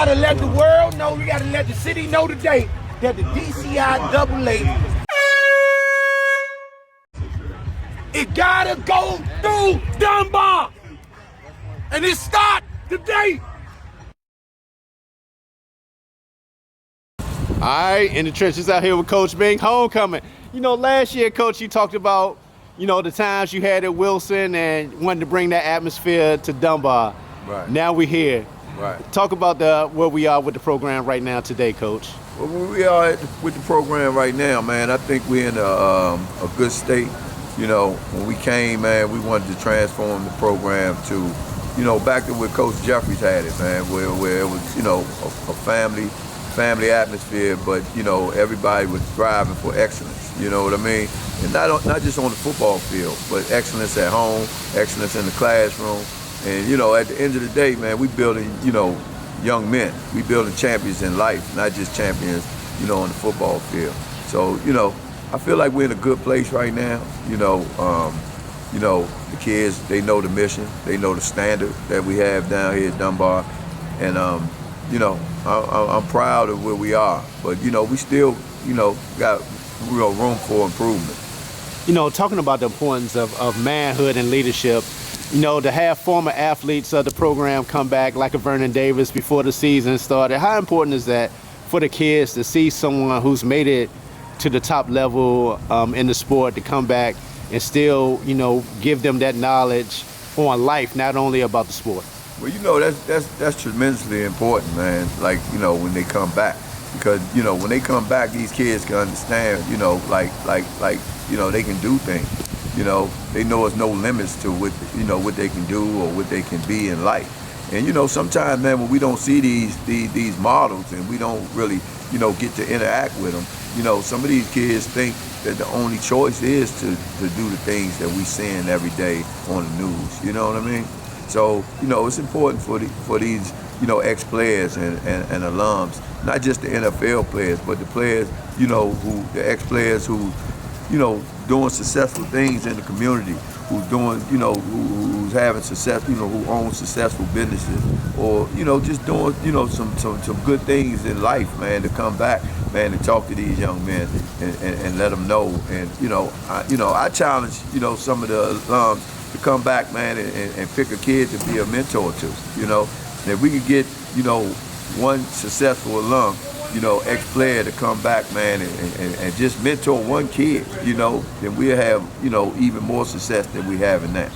gotta let the world know, we gotta let the city know today that the NCAA, it gotta go through Dunbar. And it start today. All right, in the trenches out here with Coach Bing, homecoming. You know, last year, Coach, you talked about, you know, the times you had at Wilson and wanted to bring that atmosphere to Dunbar. Right. Now we're here. Right. Talk about where we are with the program right now today, Coach. Well, where we are with the program right now, man, I think we're in a good state. You know, when we came, man, we wanted to transform the program to, you know, back to where Coach Jeffries had it, man, where it was, you know, a family atmosphere, but, you know, everybody was striving for excellence, you know what I mean? And not just on the football field, but excellence at home, excellence in the classroom. And, you know, at the end of the day, man, we building, you know, young men. We building champions in life, not just champions, you know, on the football field. So, you know, I feel like we're in a good place right now. You know, the kids, they know the mission, they know the standard that we have down here at Dunbar. And, you know, I'm proud of where we are. But, you know, we still, you know, got real room for improvement. You know, talking about the importance of manhood and leadership, you know, to have former athletes of the program come back like a Vernon Davis before the season started, how important is that for the kids to see someone who's made it to the top level in the sport to come back and still, you know, give them that knowledge on life, not only about the sport? Well, you know, that's tremendously important, man, like, you know, when they come back. Because, you know, when they come back, these kids can understand, you know, like, you know, they can do things. You know, they know there's no limits to what, you know, what they can do or what they can be in life. And, you know, sometimes, man, when we don't see these models and we don't really, you know, get to interact with them, you know, some of these kids think that the only choice is to do the things that we seeing every day on the news. You know what I mean? So, you know, it's important for these, you know, ex-players and alums, not just the NFL players, but the players, you know, the ex-players who, you know, doing successful things in the community, who's doing, you know, who's having success, you know, who owns successful businesses, or, you know, just doing, you know, some good things in life, man, to come back, man, and talk to these young men and let them know. And, you know, I challenge, you know, some of the alums to come back, man, and pick a kid to be a mentor to, you know. And if we could get, you know, one successful alum, you know, ex-player to come back, man, and just mentor one kid, you know, then we'll have, you know, even more success than we have in that.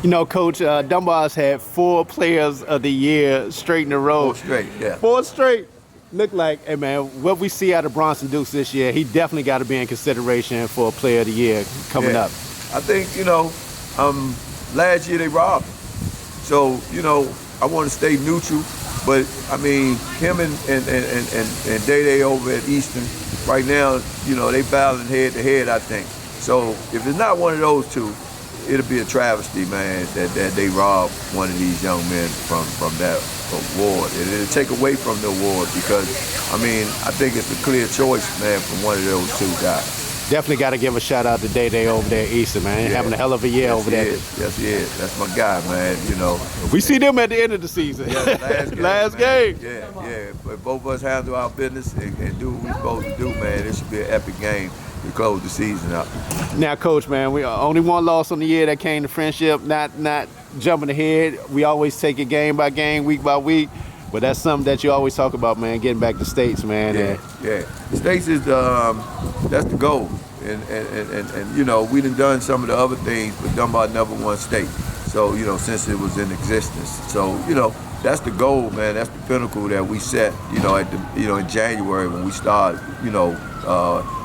You know, Coach, Dunbar's had 4 players of the year straight in a row. 4 straight, yeah. 4 straight. Look like, hey, man, what we see out of Bronson Dukes this year, he definitely got to be in consideration for a player of the year coming up. I think, you know, last year they robbed him. So, you know, I want to stay neutral. But, I mean, him and Day over at Eastern, right now, you know, they battling head to head, I think. So if it's not one of those two, it'll be a travesty, man, that they rob one of these young men from that award. And it'll take away from the award because, I mean, I think it's a clear choice, man, from one of those two guys. Definitely got to give a shout out to Day over there at Eastern, man. Yeah. Having a hell of a year over there. Yes, he is. That's my guy, man, you know. We see them at the end of the season. Yeah, last game. Yeah. But both of us handle our business and do what we're supposed to do, man. It should be an epic game to close the season out. Now, Coach, man, we only one loss on the year that came to Friendship, not jumping ahead. We always take it game by game, week by week. But that's something that you always talk about, man, getting back to States, man. Yeah. States is that's the goal. And you know, we done some of the other things, but Dunbar never won state. So, you know, since it was in existence. So, you know, that's the goal, man. That's the pinnacle that we set, you know, in January when we started, you know,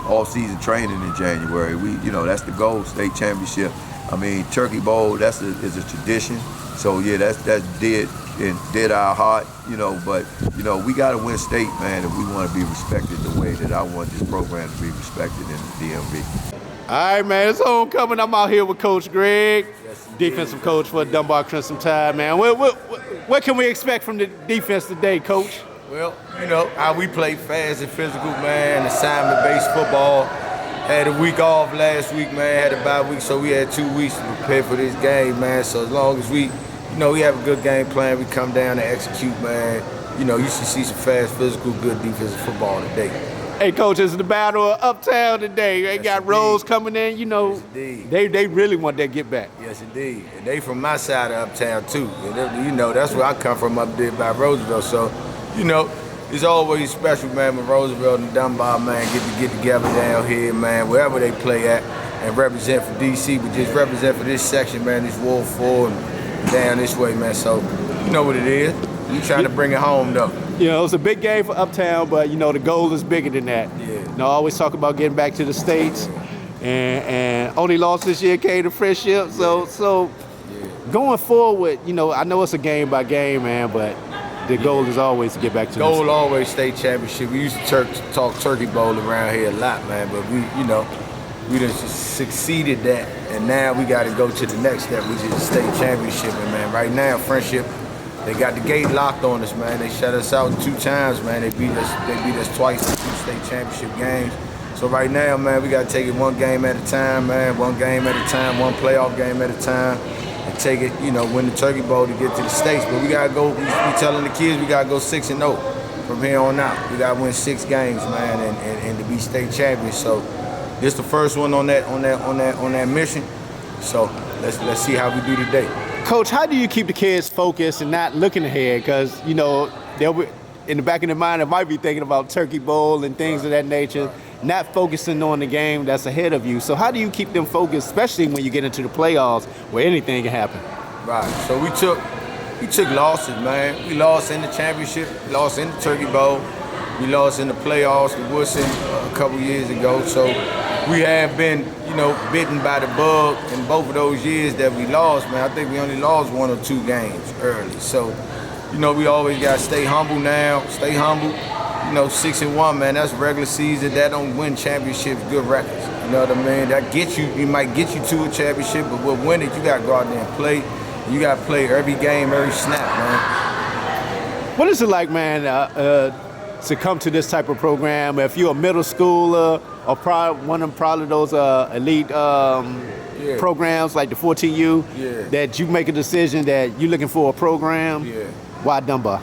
all season training in January. You know, that's the goal, state championship. I mean, Turkey Bowl, is a tradition. So yeah, that's dead our heart, you know, but, you know, we got to win state, man, if we want to be respected the way that I want this program to be respected in the DMV. All right, man, it's homecoming. I'm out here with Coach Greg, defensive coach for Dunbar Crimson Tide, man. What can we expect from the defense today, Coach? Well, you know, how we play fast and physical, man, assignment-based football. Had a week off last week, man, had a bye week, so we had 2 weeks to prepare for this game, man. So as long as we have a good game plan, we come down and execute, man. you should see some fast, physical, good defensive football today. Hey, Coach, it's the battle of Uptown today. They got Rose coming in. Yes, indeed. They really want that get back. Yes, indeed. And they from my side of Uptown, too. And that's where I come from, up there by Roosevelt. So, it's always special, man, when Roosevelt and Dunbar, man, get together down here, man, wherever they play at, and represent for D.C., but just represent for this section, man, this Ward 4 and down this way, man. So, you know what it is. We trying to bring it home, though. It's a big game for Uptown, but, the goal is bigger than that. Yeah. I always talk about getting back to the States, and only loss this year came to Friendship. So going forward, I know it's a game by game, man, but the goal is always to get back to the goal States. Always state championship. We used to talk Turkey Bowl around here a lot, man, but we just succeeded that, and now we got to go to the next step, which is the state championship. And man, right now, Friendship, they got the gate locked on us, man. They shut us out 2 times, man. They beat us twice in 2 state championship games. So right now, man, we got to take it one game at a time, man. One game at a time, one playoff game at a time, and take it, win the Turkey Bowl to get to the States. But we got to go. We telling the kids we got to go 6-0 from here on out. We got to win 6 games, man, and to be state champions. So this the first one on that mission. So let's see how we do today. Coach, how do you keep the kids focused and not looking ahead? Because, they'll be, in the back of their mind, they might be thinking about Turkey Bowl and things of that nature, not focusing on the game that's ahead of you. So how do you keep them focused, especially when you get into the playoffs where anything can happen? Right. So we took losses, man. We lost in the championship, we lost in the Turkey Bowl, we lost in the playoffs with Woodson a couple years ago. So we have been, bitten by the bug in both of those years that we lost, man. I think we only lost 1 or 2 games early. So, we always got to stay humble now, stay humble. 6-1, man, that's regular season. That don't win championships, good records. You know what I mean? That gets you, it might get you to a championship, but we'll win it. You got to go out there and play. You got to play every game, every snap, man. What is it like, man, to come to this type of program? If you're a middle schooler or one of probably those elite programs like the 14U, that you make a decision that you're looking for a program, why Dunbar?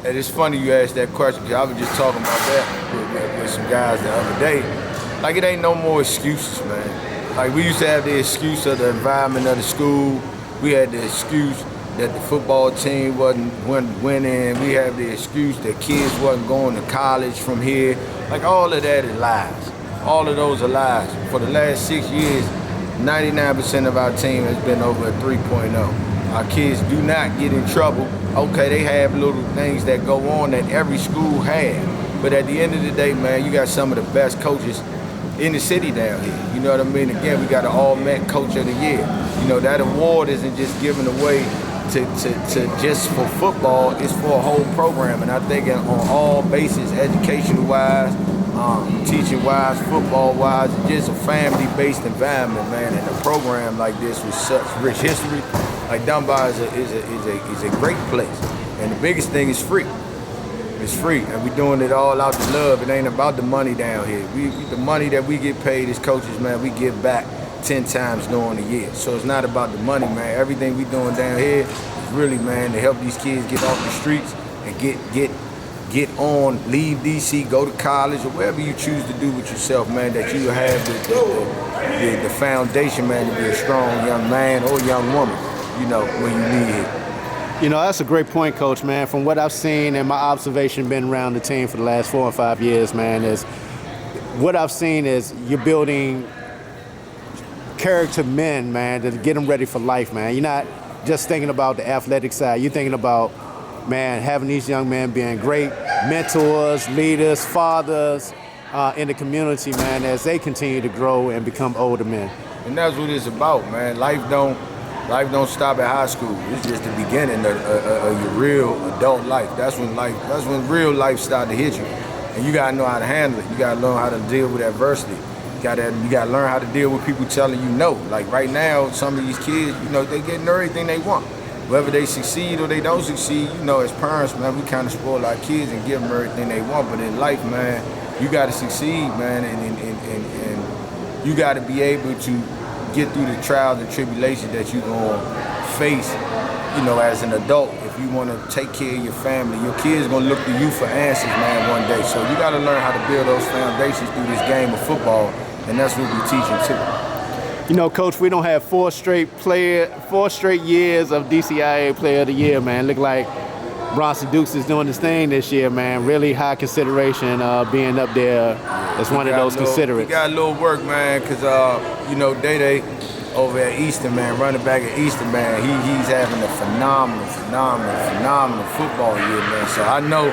And it's funny you asked that question, because I was just talking about that with some guys the other day. Like, it ain't no more excuses, man. Like, we used to have the excuse of the environment of the school. We had the excuse that the football team wasn't winning. We have the excuse that kids wasn't going to college from here. Like, all of that is lies. All of those are lies. For the last 6 years, 99% of our team has been over a 3.0. Our kids do not get in trouble. Okay, they have little things that go on that every school has. But at the end of the day, man, you got some of the best coaches in the city down here. You know what I mean? Again, we got an all-Met Coach of the Year. That award isn't just given away to just for football, it's for a whole program. And I think on all bases, educational-wise, teaching-wise, football-wise, just a family-based environment, man. And a program like this with such rich history, like Dunbar is a great place. And the biggest thing is free. It's free, and we're doing it all out of love. It ain't about the money down here. The money that we get paid as coaches, man, we give back 10 times during the year. So it's not about the money, man. Everything we doing down here is really, man, to help these kids get off the streets and get on, leave DC, go to college, or whatever you choose to do with yourself, man, that you have the foundation, man, to be a strong young man or young woman, when you need it. That's a great point, Coach, man. From what I've seen and my observation being around the team for the last 4 or 5 years, man, is what I've seen is you're building character men, man, to get them ready for life, man. You're not just thinking about the athletic side. You're thinking about, man, having these young men being great mentors, leaders, fathers in the community, man, as they continue to grow and become older men. And that's what it's about, man. Life don't stop at high school. It's just the beginning of your real adult life. That's when real life starts to hit you. And you gotta know how to handle it. You gotta learn how to deal with adversity. You gotta learn how to deal with people telling you no. Like right now, some of these kids, they getting everything they want. Whether they succeed or they don't succeed, as parents, man, we kind of spoil our kids and give them everything they want. But in life, man, you gotta succeed, man, and you gotta be able to get through the trials and tribulations that you're gonna face, as an adult. if you want to take care of your family, your kids gonna look to you for answers, man, one day. So you gotta learn how to build those foundations through this game of football, and that's what we teach them too. You know, Coach, we don't have 4 straight years of DCIA Player of the Year, man. Look like Bronson Dukes is doing his thing this year, man. Really high consideration being up there as one of those considerates. We got a little work, man, because, you know, Day over at Eastern, man, running back at Eastern, man, he's having a phenomenal football year, man. So I know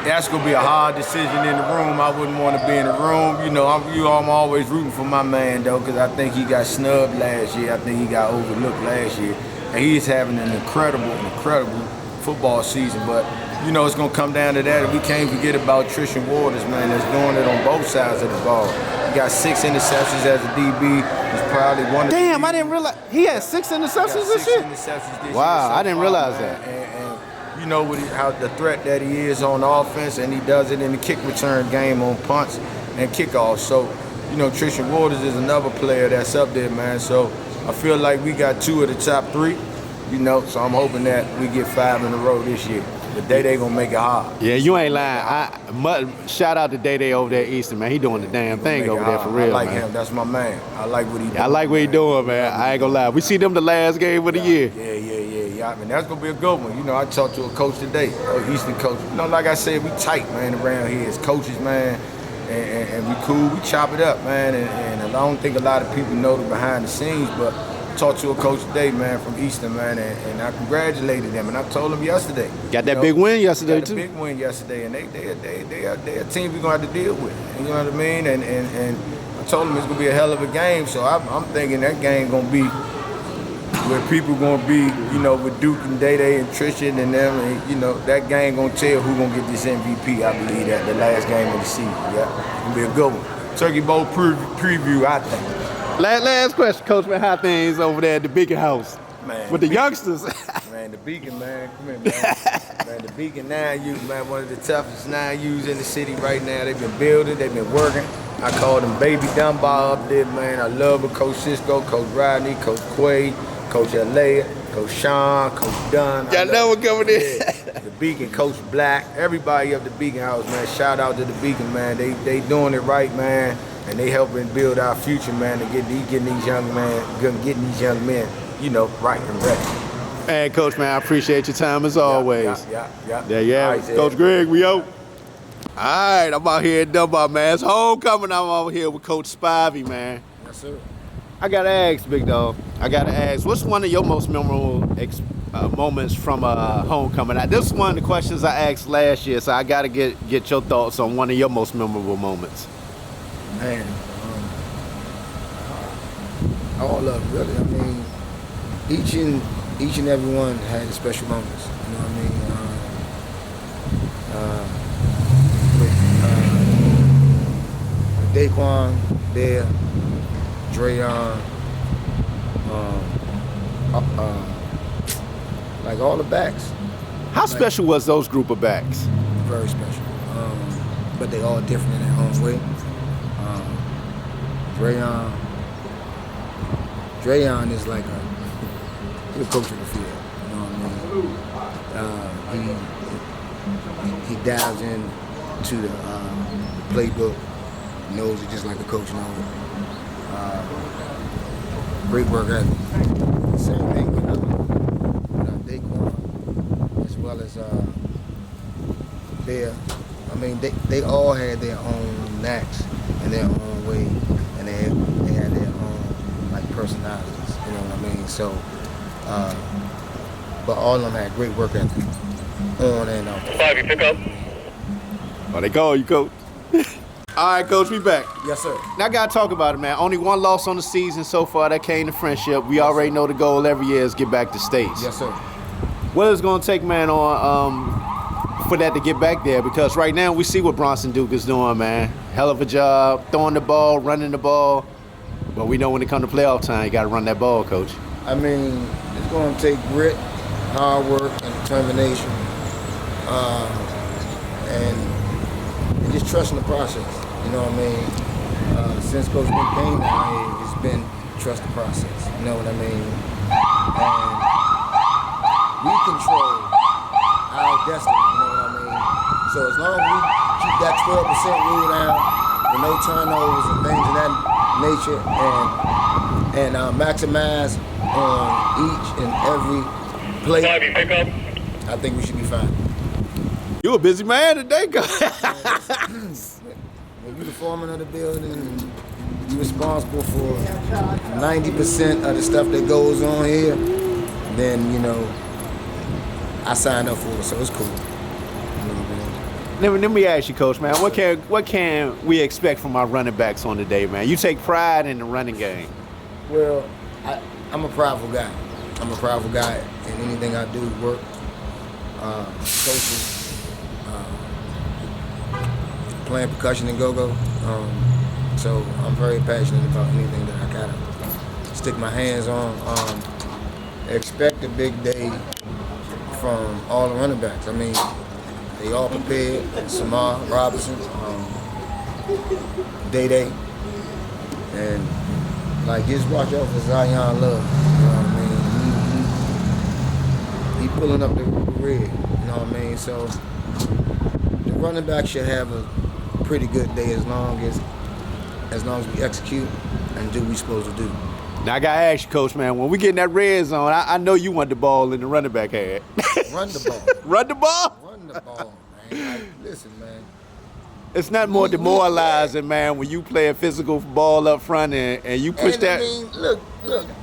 that's going to be a hard decision in the room. I wouldn't want to be in the room. You know, I'm always rooting for my man, though, because I think he got snubbed last year. I think he got overlooked last year. And he's having an incredible football season. But, you know, it's going to come down to that. And we can't forget about Trishan Waters, man, that's doing it on both sides of the ball. He got 6 interceptions as a DB. He's probably one of the Damn, I didn't realize. He had 6 interceptions this year? Wow, I didn't realize that. And you know how the threat that he is on offense, and he does it in the kick return game on punts and kickoffs. So, you know, Trishan Waters is another player that's up there, man. So I feel like we got 2 of the top 3, you know, so I'm hoping that we get 5 in a row this year. But Day gonna make it hard. Yeah, you ain't lying. Shout out to Day over there at Eastern, man. He doing the damn thing over there for real, I like man. him. That's my man. I like what he doing. I like what he doing, man. I ain't gonna lie. We see them the last game of the year. Yeah. I mean, that's gonna be a good one. You know, I talked to a coach today, Eastern coach. You know, like I said, we tight, man, around here as coaches, man. And we cool. We chop it up, man. And I don't think a lot of people know the behind the scenes, but talked to a coach today, man, from Eastern, man, and I congratulated them, and I told them yesterday. Got that big win yesterday, too. Big win yesterday, and they are a team we're gonna have to deal with. You know what I mean? And I told them it's gonna be a hell of a game, so I'm thinking that game gonna be where people gonna be, you know, with Duke and Day and Trishan and them, and you know that game gonna tell who gonna get this MVP. I believe that the last game of the season. Yeah, it's gonna be a good one. Turkey Bowl preview, I think. Last question, Coach, man. How things over there at the Beacon House? Man, with the youngsters? Man, the Beacon, man. Come here, man. Man, the Beacon 9U's, man, one of the toughest 9U's in the city right now. They've been building, they've been working. I call them Baby Dunbar up there, man. I love it. Coach Cisco, Coach Rodney, Coach Quaid, Coach Alea, Coach Sean, Coach Dunn. Y'all know what coming in. The Beacon, Coach Black, everybody up the Beacon House, man. Shout out to the Beacon, man. They doing it right, man. And they helping build our future, man, and getting these young men, you know, right and ready. Hey, Coach, man, I appreciate your time as always. Yeah. Yeah. Right, Coach Greg, we out. All right, I'm out here at Dunbar, man. It's homecoming. I'm out here with Coach Spivey, man. Yes, sir. I got to ask, Big Dog. What's one of your most memorable moments from homecoming? Now, this is one of the questions I asked last year, so I got to get your thoughts on one of your most memorable moments. Man, all of them, really. I mean, each and every one had special moments. You know what I mean? With Daquan, Bear, Drayon, like all the backs. How special was those group of backs? Very special. But they all different in their own way. Drayon is like he's a coach of the field. You know what I mean? He dives into the playbook, knows it just like a coach knows it. Great work ethic. Same thing with Daquan, as well as Bear. I mean, they all had their own knacks and their own way, and they had their own like personalities. You know what I mean? So, but all of them had great work ethic, on and off. 5, you pick up. Oh, they call you, Coach. All right, Coach, we back. Yes, sir. Now I got to talk about it, man. Only one loss on the season so far. That came to friendship. We already know the goal every year is get back to states. Yes, sir. What is going to take, man, for that to get back there? Because right now we see what Bronson Duke is doing, man. Hell of a job, throwing the ball, running the ball. But we know when it comes to playoff time, you got to run that ball, Coach. I mean, it's going to take grit, hard work, and determination, and just trusting the process. You know what I mean? Since Coach Nick came down here, it's been trust the process. You know what I mean? And we control our destiny, you know what I mean? So as long as we keep that 12% rule down, with no turnovers and things of that nature, and maximize on each and every play, I think we should be fine. You a busy man today, coach. When you're the foreman of the building, and you're responsible for 90% of the stuff that goes on here, then, you know, I signed up for it, so it's cool. Let me ask you, Coach, man, what can we expect from our running backs on today, man? You take pride in the running game. Well, I'm a prideful guy. I'm a prideful guy in anything I do, work, coaching, playing percussion and go-go. So I'm very passionate about anything that I gotta stick my hands on. Expect a big day from all the running backs. I mean, they all prepared. Samar, Robinson, Day, and like just watch out for Zion Love. You know what I mean? He pulling up the red. You know what I mean? So the running back should have a pretty good day as long as we execute and do what we're supposed to do. Now I gotta ask you, Coach, man, when we get in that red zone, I know you want the ball in the running back hand. Run the ball. Run the ball? Run the ball, man. Like, listen, man. It's not more demoralizing, man, when you play a physical ball up front and you push that. I mean, look,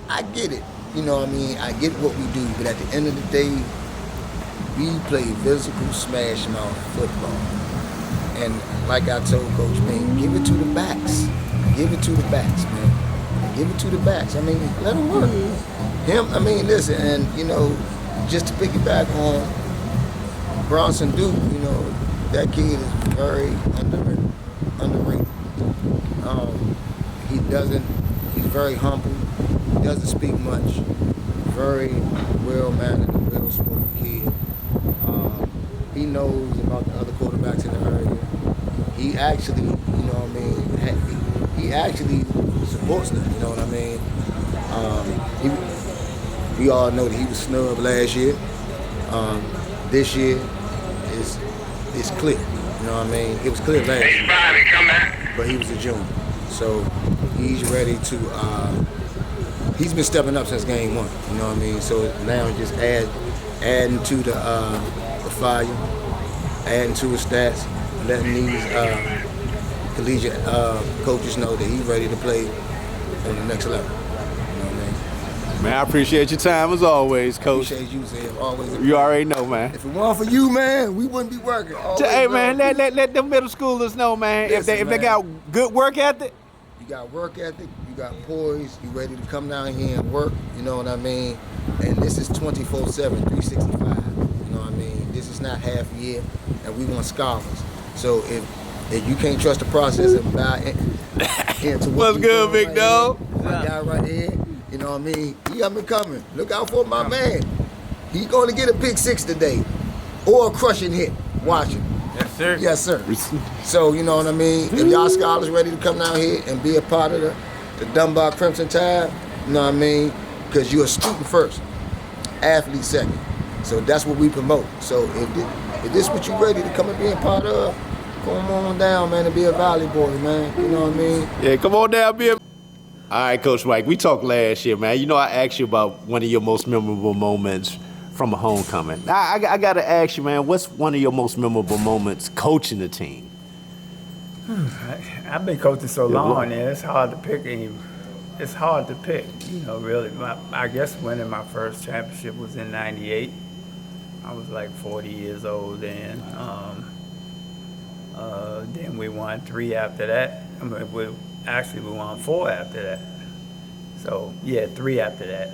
I get it. You know what I mean? I get what we do, but at the end of the day, we play physical smash mouth football. And like I told Coach Bean, give it to the backs. Give it to the backs, man. Give it to the backs. I mean, let them work. I mean, listen, and, you know, just to piggyback on Bronson Duke, you know, that kid is very underrated. He's very humble. He doesn't speak much. Very well-mannered and well-spoken kid. He knows about the other quarterbacks in the area. He actually, you know what I mean, he actually supports them, you know what I mean? We all know that he was snubbed last year. This year it's clear, you know what I mean? It was clear last year, but he was a junior. So he's ready to, he's been stepping up since game one, you know what I mean? So now just adding to the fire, adding to his stats, letting these collegiate coaches know that he's ready to play on the next level. You know what I mean? Man, I appreciate your time as always, Coach. Appreciate you, Zeb. Always. You already know, man. If it weren't for you, man, we wouldn't be working. Hey, man, let them middle schoolers know, man. Listen, if they got good work ethic. You got work ethic, you got poise, you ready to come down here and work, you know what I mean? And this is 24/7, 365, you know what I mean? This is not half a year, and we want scholars. So if you can't trust the process and buy into what's good, big dog? My guy right here, you know what I mean? He got me coming. Look out for my man. He going to get a pick six today, or a crushing hit. Watch him. Yes, sir. Yes, sir. So, you know what I mean? If y'all scholars ready to come down here and be a part of the Dunbar Crimson Tide, you know what I mean? Because you're a student first, athlete second. So that's what we promote. So if this what you ready to come and be a part of, come on down, man, and be a Valley boy, man. You know what I mean? Yeah, come on down, be a... All right, Coach Mike, we talked last year, man. You know, I asked you about one of your most memorable moments from a homecoming. I got to ask you, man, what's one of your most memorable moments coaching the team? I've been coaching so long, and it's hard to pick any. It's hard to pick, you know, really. I guess winning my first championship was in '98. I was like 40 years old then. Then we won 3 after that. I mean, we won 4 after that. So, yeah, 3 after that.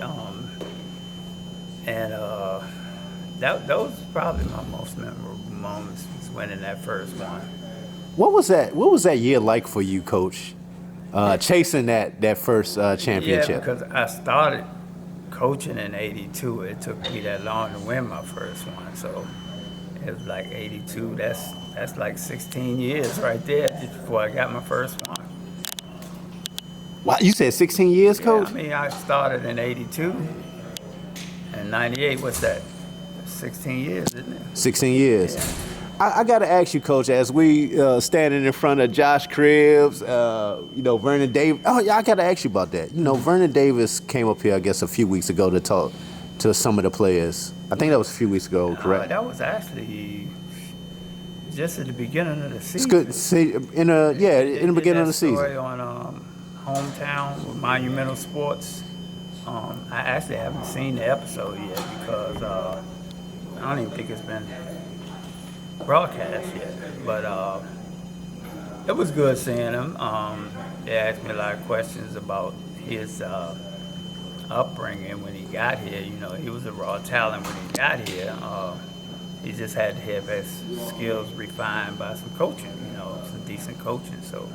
That was probably my most memorable moments, was winning that first one. What was that year like for you, Coach? Chasing that first championship. Yeah, because I started coaching in '82. It took me that long to win my first one, so it was like '82. That's like 16 years right there before I got my first one. Wow, you said 16 years, Coach? Yeah, I mean, I started in '82 and '98. What's that? 16 years, isn't it? 16 years. Yeah. I got to ask you, Coach, as we standing in front of Josh Cribbs, Vernon Davis. Oh, yeah, I got to ask you about that. Vernon Davis came up here, I guess, a few weeks ago to talk to some of the players. I think that was a few weeks ago, correct? That was actually just at the beginning of the season. It's good. See, in the beginning of the season. Story on Hometown with Monumental Sports. I actually haven't seen the episode yet because I don't even think it's been broadcast yet. But it was good seeing him. They asked me a lot of questions about his upbringing when he got here. He was a raw talent when he got here. He just had to have his skills refined by some coaching, some decent coaching. So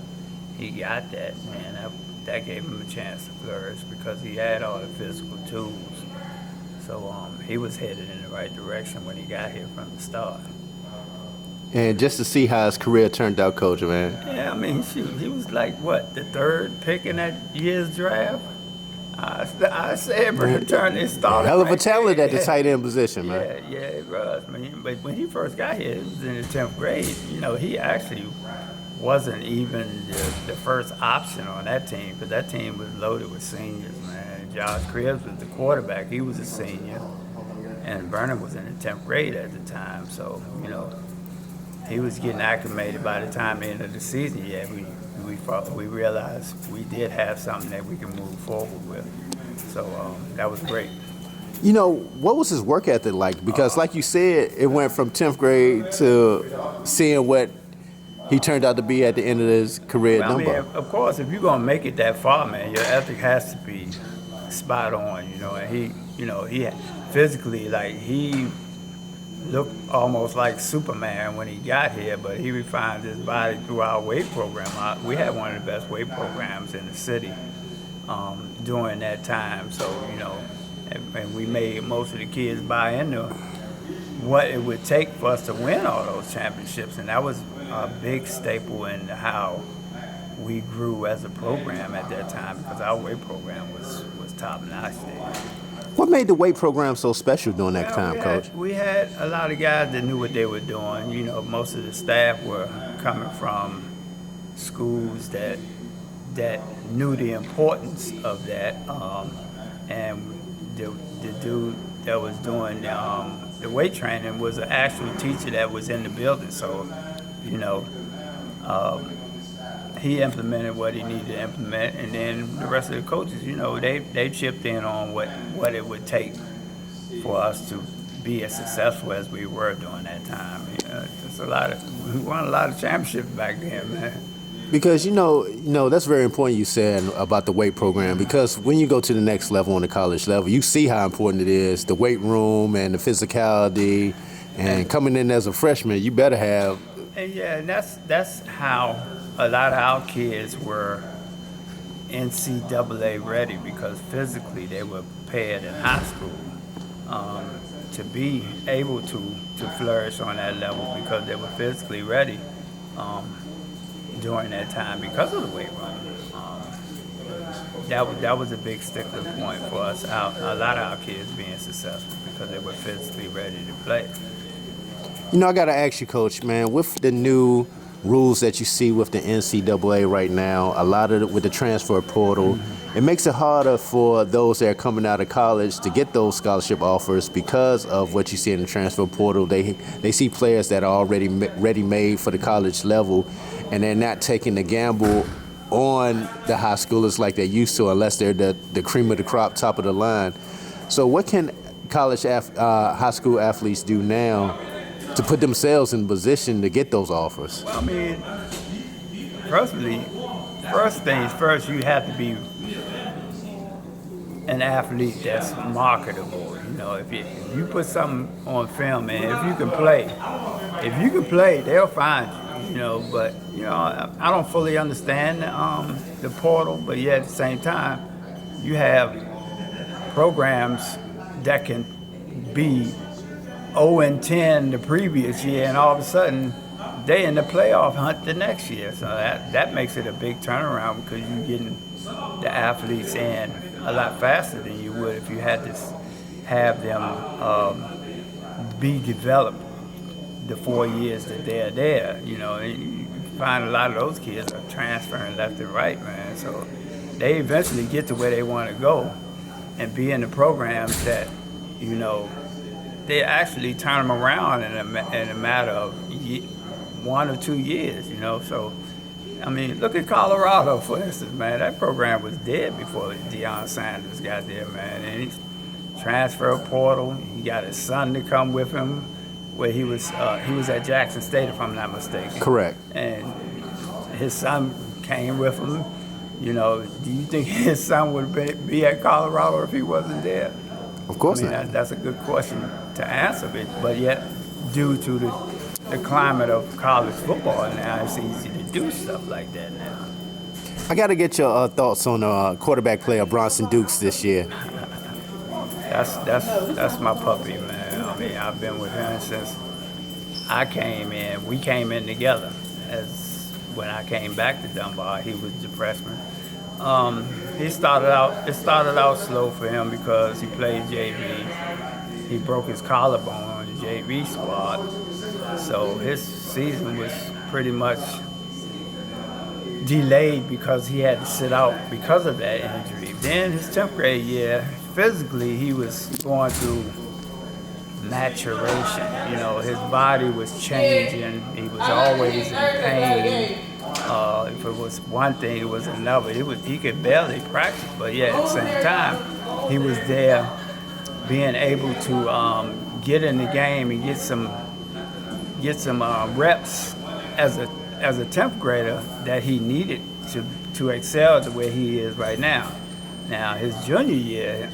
he got that, and that gave him a chance to flourish because he had all the physical tools. So he was headed in the right direction when he got here from the start. And just to see how his career turned out, Coach, man. Yeah, I mean, shoot, he was like, the third pick in that year's draft? I said, it started. Hell of a talent at the tight end position, man. Yeah, it was. But when he first got here, it was in the 10th grade. He actually wasn't even the first option on that team because that team was loaded with seniors, man. Josh Cribbs was the quarterback. He was a senior. And Vernon was in the 10th grade at the time. So, he was getting acclimated by the time the end of the season. Yeah, we realized we did have something that we can move forward with. So that was great. What was his work ethic like? Because like you said, it went from 10th grade to seeing what he turned out to be at the end of his career at Dunbar. Of course, if you're going to make it that far, man, your ethic has to be spot on, and he physically, like, he looked almost like Superman when he got here, but he refined his body through our weight program. We had one of the best weight programs in the city during that time. So, and we made most of the kids buy into what it would take for us to win all those championships. And that was a big staple in how we grew as a program at that time because our weight program was top-notch there. What made the weight program so special during that time, Coach? We had a lot of guys that knew what they were doing. Most of the staff were coming from schools that knew the importance of that. And the dude that was doing the weight training was an actual teacher that was in the building. So, he implemented what he needed to implement, and then the rest of the coaches, they chipped in on what it would take for us to be as successful as we were during that time. We won a lot of championships back then, man. Because that's very important you said about the weight program, because when you go to the next level on the college level, you see how important it is, the weight room and the physicality, and coming in as a freshman, you better have. And that's how a lot of our kids were NCAA ready, because physically they were prepared in high school to be able to flourish on that level because they were physically ready during that time because of the weight room. That was a big stickler point for us, a lot of our kids being successful because they were physically ready to play. I got to ask you, Coach, man, with the new rules that you see with the NCAA right now, a lot of it with the transfer portal, it makes it harder for those that are coming out of college to get those scholarship offers because of what you see in the transfer portal. They see players that are already ready-made for the college level, and they're not taking the gamble on the high schoolers like they used to unless they're the cream of the crop, top of the line. So what can high school athletes do now to put themselves in position to get those offers? Well, first things first, you have to be an athlete that's marketable. If you put something on film, and if you can play, they'll find you. But I don't fully understand the portal, but yet at the same time, you have programs that can be 0-10 the previous year, and all of a sudden they in the playoff hunt the next year. So that makes it a big turnaround because you're getting the athletes in a lot faster than you would if you had to have them be developed the 4 years that they're there. You know, and you find a lot of those kids are transferring left and right, man. So they eventually get to where they want to go and be in the programs that, you know, they actually turn them around in a matter of 1 or 2 years, you know. So, I mean, look at Colorado, for instance, man. That program was dead before Deion Sanders got there, man. And he's transfer portal. He got his son to come with him, where he was at Jackson State, if I'm not mistaken. Correct. And his son came with him. You know, do you think his son would be at Colorado if he wasn't there? Of course I mean, not. that's a good question to answer, but yet, due to the climate of college football now, it's easy to do stuff like that now. I got to get your thoughts on quarterback player Bronson Dukes this year. That's my puppy, man. I mean, I've been with him since I came in. We came in together. When I came back to Dunbar, he was the freshman. It started out slow for him because he played JV. He broke his collarbone on the JV squad, so his season was pretty much delayed because he had to sit out because of that injury. Then his 10th grade year, physically he was going through maturation. You know, his body was changing. He was always in pain. If it was one thing, it was another. He could barely practice, but yet at the same time, he was there, being able to get in the game and get some reps as a 10th grader that he needed to excel to where he is right now. Now his junior year,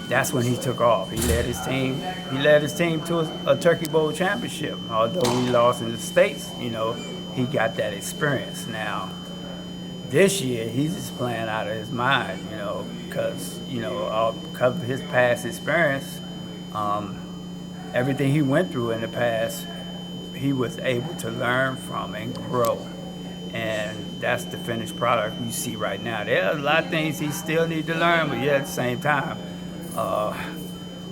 that's when he took off. He led his team to a Turkey Bowl championship. Although we lost in the States, you know, he got that experience. Now this year he's just playing out of his mind, you know, because of his past experience, everything he went through in the past, he was able to learn from and grow. And that's the finished product you see right now. There are a lot of things he still needs to learn, but yet at the same time,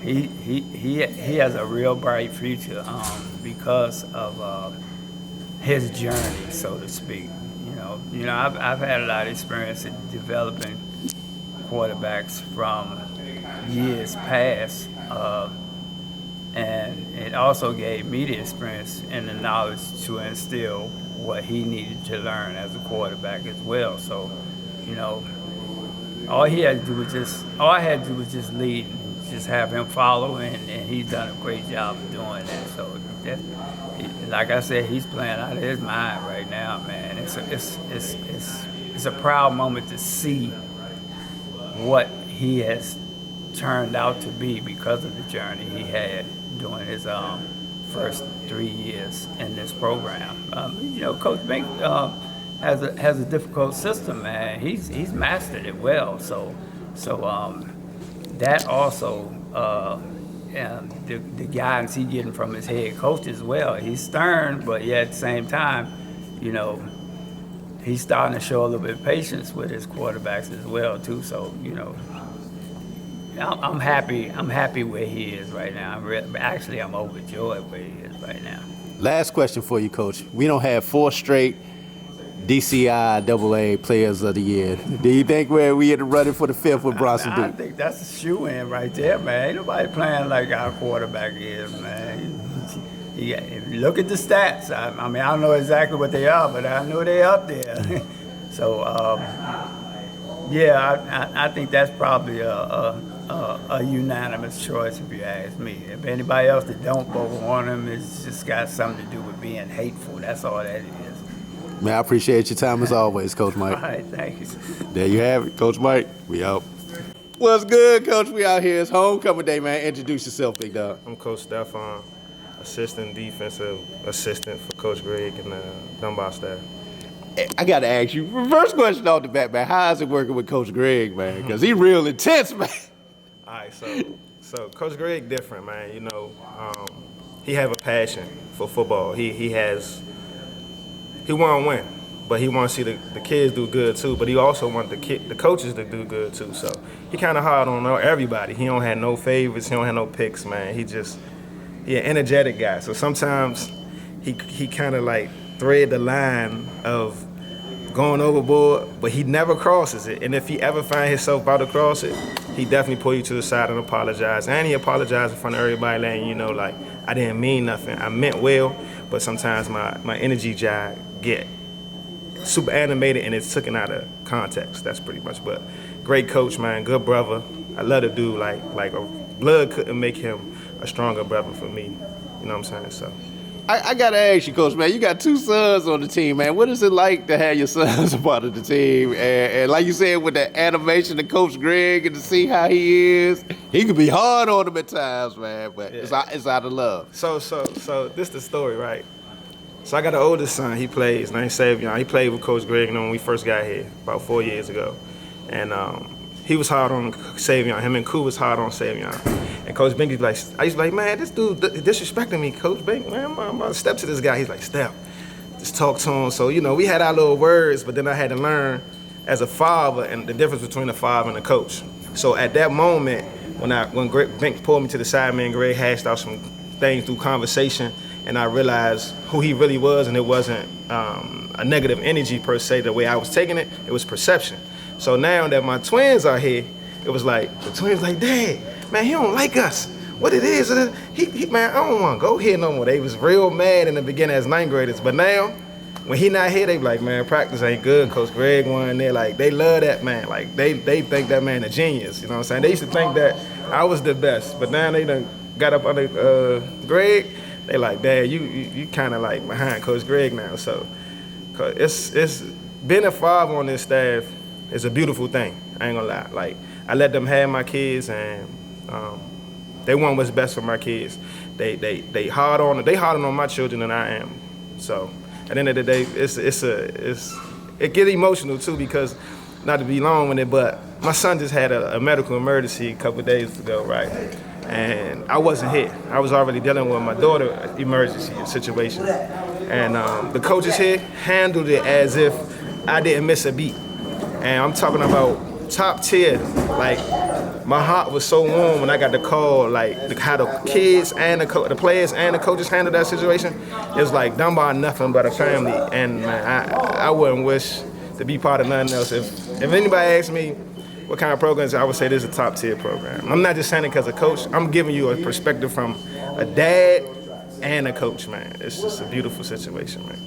he has a real bright future because of his journey, so to speak. You know, I've had a lot of experience in developing quarterbacks from years past, and it also gave me the experience and the knowledge to instill what he needed to learn as a quarterback as well. So, you know, all I had to do was just lead, and just have him follow, and he's done a great job of doing that. So, like I said, he's playing out of his mind right now, man. It's a proud moment to see what he has turned out to be because of the journey he had during his first 3 years in this program. You know, Coach Bink has a difficult system, man. He's mastered it well. So that also the guidance he's getting from his head coach as well. He's stern, but yet at the same time, you know, he's starting to show a little bit of patience with his quarterbacks as well too. So, you know, I'm happy where he is right now. I'm overjoyed where he is right now. Last question for you, Coach. We don't have 4 straight DCI AA Players of the Year. Do you think we in the running for the 5th with Bronson Duke? I think that's a shoe-in right there, man. Ain't nobody playing like our quarterback is, man. If you look at the stats, I mean, I don't know exactly what they are, but I know they're up there. So, yeah, I think that's probably a unanimous choice if you ask me. If anybody else that don't vote on him, it's just got something to do with being hateful. That's all that is. Man, I appreciate your time as always, Coach Mike. All right, thank you. There you have it, Coach Mike. We out. What's good, Coach? We out here. It's homecoming day, man. Introduce yourself, big dog. I'm Coach Stefan, assistant defensive assistant for Coach Greg and the Dunbar staff. I got to ask you, first question off the bat, man. How is it working with Coach Greg, man? Because he real intense, man. All right, so Coach Greg different, man. You know, he have a passion for football. He want to win, but he want to see the kids do good too. But he also want the coaches to do good too. So he kind of hard on everybody. He don't have no favorites. He don't have no picks, man. He just he an energetic guy. So sometimes he kind of like thread the line of going overboard, but he never crosses it. And if he ever find himself about to cross it, he definitely pull you to the side and apologize. And he apologized in front of everybody, letting you know, like, I didn't mean nothing. I meant well, but sometimes my energy jive get super animated and it's taken out of context. That's pretty much. But great coach, man, good brother. I love the dude. Like a blood couldn't make him a stronger brother for me. You know what I'm saying? So. I gotta ask you, Coach, man, you got 2 sons on the team, man. What is it like to have your sons a part of the team? And like you said, with the animation of Coach Greg and to see how he is, he can be hard on them at times, man, but it's out of love. So this the story, right? So I got an oldest son, he plays, named Savion. He played with Coach Greg when we first got here about 4 years ago. And he was hard on Savion. Him and Koo was hard on Savion. And Coach Binky's like, I used to be like, man, this dude disrespecting me, Coach Bink, man, I'm about to step to this guy. He's like, step, just talk to him. So, you know, we had our little words, but then I had to learn as a father and the difference between a father and a coach. So at that moment, when Bink pulled me to the side, man, Greg hashed out some things through conversation, and I realized who he really was, and it wasn't a negative energy per se, the way I was taking it, it was perception. So now that my twins are here, it was like, the twins like, Dad, man, he don't like us. What it is, he man, I don't want to go here no more. They was real mad in the beginning as 9th graders, but now, when he not here, they be like, man, practice ain't good. Coach Greg won there, like, they love that man. Like, they think that man a genius, you know what I'm saying? They used to think that I was the best, but now they done got up under Greg, they like, Dad, you kind of like behind Coach Greg now. So, it's being a father on this staff is a beautiful thing. I ain't gonna lie. Like, I let them have my kids, and they want what's best for my kids. They hard on my children than I am. So, at the end of the day, it get emotional too, because not to be long with it, but my son just had a medical emergency a couple of days ago, right? And I wasn't here. I was already dealing with my daughter emergency situation. And the coaches here handled it as if I didn't miss a beat. And I'm talking about top tier. Like, my heart was so warm when I got the call, like how the kids and the players and the coaches handled that situation. It was like Dunbar nothing but a family. And man, I wouldn't wish to be part of nothing else. If anybody asks me what kind of programs, I would say this is a top tier program. I'm not just saying it because of coach. I'm giving you a perspective from a dad and a coach, man. It's just a beautiful situation, man.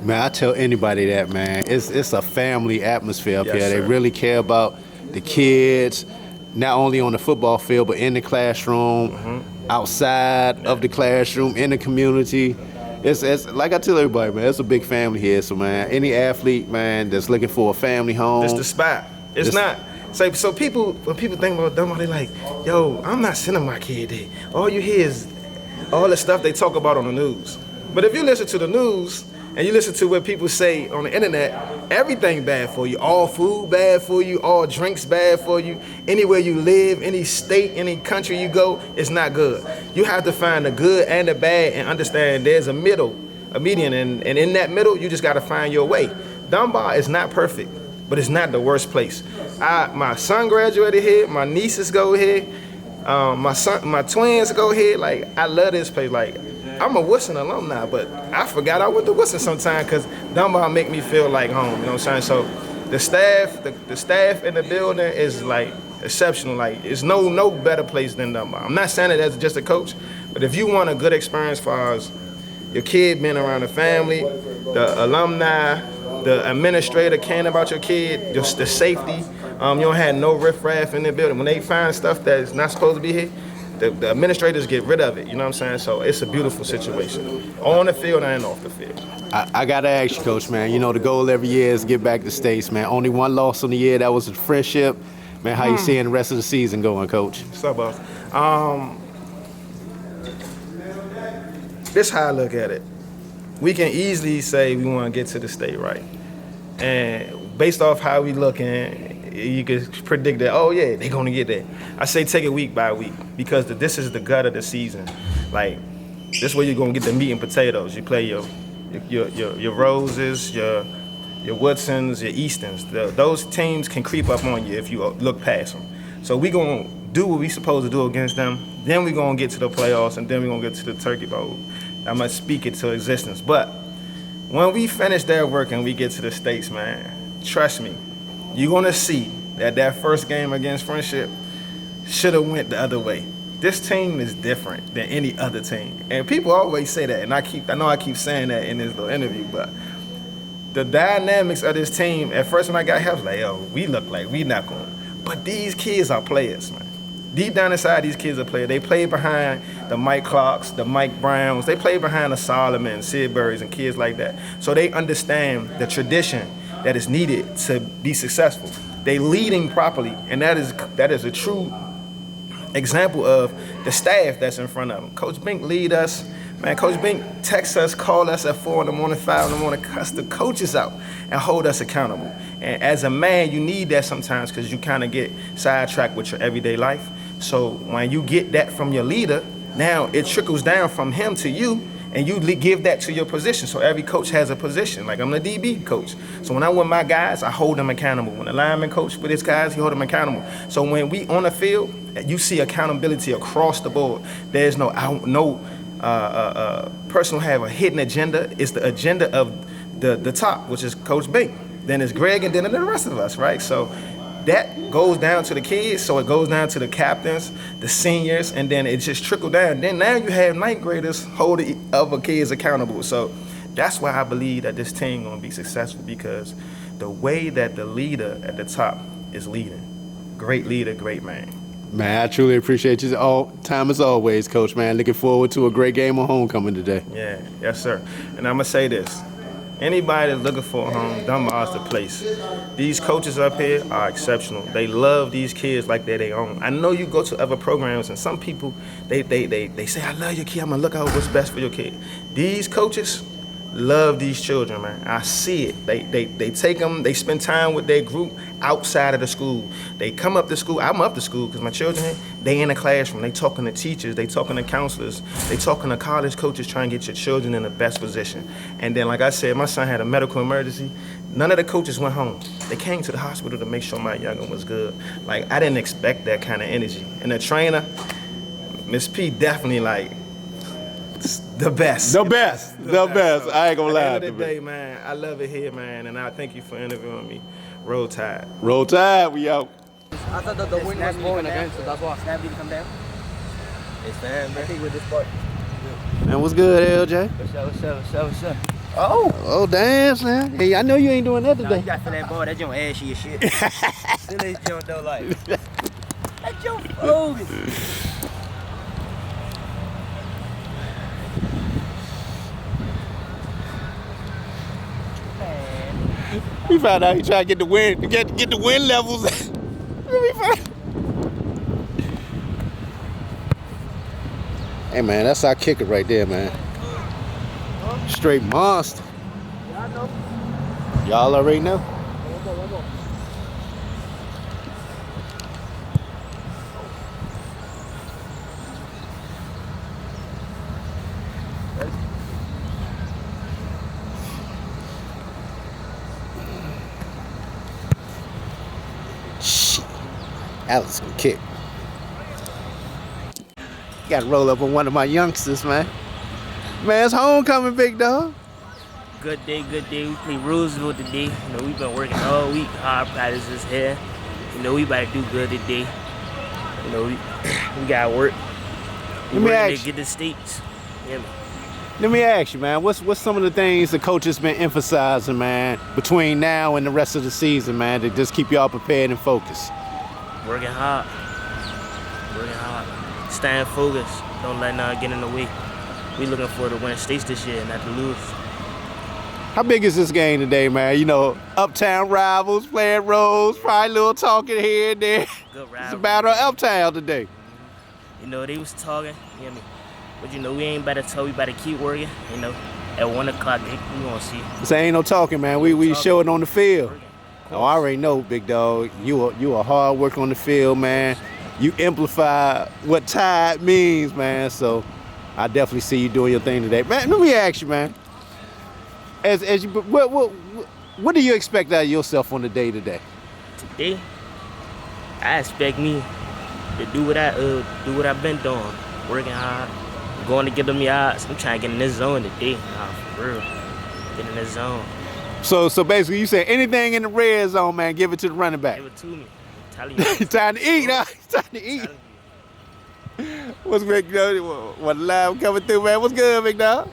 Man, I tell anybody that, man. It's a family atmosphere up here. Sir. They really care about the kids, not only on the football field, but in the classroom, outside of the classroom, in the community. It's like I tell everybody, man, it's a big family here. So, man, any athlete, man, that's looking for a family home. It's the spot. It's not. So when people think about Dunbar, they like, yo, I'm not sending my kid there. All you hear is all the stuff they talk about on the news. But if you listen to the news, and you listen to what people say on the internet, everything bad for you. All food bad for you, all drinks bad for you. Anywhere you live, any state, any country you go, it's not good. You have to find the good and the bad and understand there's a median, and in that middle, you just gotta find your way. Dunbar is not perfect, but it's not the worst place. My son graduated here, my nieces go here, my twins go here. Like, I love this place. Like, I'm a Wilson alumni, but I forgot I went to Wilson sometime because Dunbar make me feel like home, you know what I'm saying? So the staff in the building is like exceptional. Like, it's no better place than Dunbar. I'm not saying it as just a coach, but if you want a good experience for us, your kid being around the family, the alumni, the administrator caring about your kid, just the safety, you don't have no riffraff in the building. When they find stuff that's not supposed to be here, the administrators get rid of it, you know what I'm saying? So it's a beautiful situation, on the field and off the field. I got to ask you, Coach, man, you know, the goal every year is get back to States, man. Only one loss on the year, that was a friendship. Man, how you seeing the rest of the season going, Coach? What's up, boss? This how I look at it. We can easily say we want to get to the state, right? And based off how we looking, you could predict that, oh yeah, they're gonna get there. I say take it week by week, because this is the gut of the season. Like, this is where you're gonna get the meat and potatoes. You play your Roses, your Woodsons, your Eastons. Those teams can creep up on you if you look past them. So we gonna do what we supposed to do against them. Then we gonna get to the playoffs, and then we gonna get to the Turkey Bowl. I'm gonna speak it to existence. But when we finish that work and we get to the States, man, trust me, you're gonna see that first game against Friendship should have went the other way. This team is different than any other team. And people always say that, and I know I keep saying that in this little interview, but the dynamics of this team, at first when I got here, I was like, yo, we look like we not going. But these kids are players, man. Deep down inside, these kids are players. They play behind the Mike Clarks, the Mike Browns. They play behind the Solomon, Sid Burries, and kids like that. So they understand the tradition that is needed to be successful. They leading properly, and that is a true example of the staff that's in front of them. Coach Bink lead us. Man, Coach Bink texts us, call us at 4 in the morning, 5 in the morning, cuss the coaches out and hold us accountable. And as a man, you need that sometimes because you kind of get sidetracked with your everyday life. So when you get that from your leader, now it trickles down from him to you, and you give that to your position. So every coach has a position. Like I'm the DB coach. So when I'm with my guys, I hold them accountable. When the lineman coach with his guys, he hold them accountable. So when we on the field, you see accountability across the board. There's no person who have a hidden agenda. It's the agenda of the top, which is Coach Bink. Then it's Greg, and then the rest of us, right? So that goes down to the kids, so it goes down to the captains, the seniors, and then it just trickled down. Then now you have ninth graders holding other kids accountable. So that's why I believe that this team gonna be successful, because the way that the leader at the top is leading. Great leader, great man. Man, I truly appreciate you all time as always, Coach, man. Looking forward to a great game on homecoming today. Yeah, yes, sir. And I'm gonna say this. Anybody that's looking for a home, Dunbar's the place. These coaches up here are exceptional. They love these kids like they're their own. I know you go to other programs and some people, they say, I love your kid, I'm gonna look out what's best for your kid. These coaches love these children, man. I see it. They take them, they spend time with their group outside of the school. They come up to school. I'm up to school because my children here, they in the classroom. They talking to teachers, they talking to counselors, they talking to college coaches trying to get your children in the best position. And then, like I said, my son had a medical emergency. None of the coaches went home. They came to the hospital to make sure my young one was good. Like, I didn't expect that kind of energy. And the trainer, Miss P, definitely like, the best. The best. So, I ain't gonna lie. At the end of the day, man, I love it here, man, and I thank you for interviewing me. Roll Tide. Roll Tide, we out. I thought that the wind was blowing again, so that's why Snap didn't come down. It's fine, man. I think with this part. Man, what's good, LJ? What's up? Oh, damn, man. Hey, I know you ain't doing that today. You got for that ball, that joint ashy as shit. Still ain't joint though, like. That joint bogus. We found out he tried to get the wind, get the wind levels. Hey man, that's our kicker right there, man. Straight monster. Y'all already know. Alex can kick. Got to roll up on one of my youngsters, man. Man, it's homecoming, big dog. Good day, good day. We play Roosevelt today. You know, we've been working all week. Hard practice is here. You know, we about to do good today. You know, we got to work. Let me ask you. Get the states. Yeah, man. Let me ask you, man, what's some of the things the coach has been emphasizing, man, between now and the rest of the season, man, to just keep y'all prepared and focused? Working hard. Staying focused. Don't let nothing get in the way. We looking for to win states this year, not to lose. How big is this game today, man? You know, Uptown rivals, playing roles, probably a little talking here and there. Good rivalry. It's a battle of Uptown today. You know, they was talking, you know what I mean? But you know, we ain't about to talk, we about to keep working, you know. At 1 o'clock, we gonna see. So ain't no talking, man. We show it on the field. Oh, I already know, big dog. You a hard worker on the field, man. You amplify what Tide means, man. So I definitely see you doing your thing today, man. Let me ask you, man. As you, what do you expect out of yourself on the day today? Today, I expect me to do what I've been doing, working hard, going to get them yards. I'm trying to get in this zone today. Nah, for real, get in this zone. So basically, you say anything in the red zone, man, give it to the running back. Give it to me. I'm telling you. Time to eat, huh? Time to eat. What's Big Dog? What live coming through, man? What's good, Big Dog?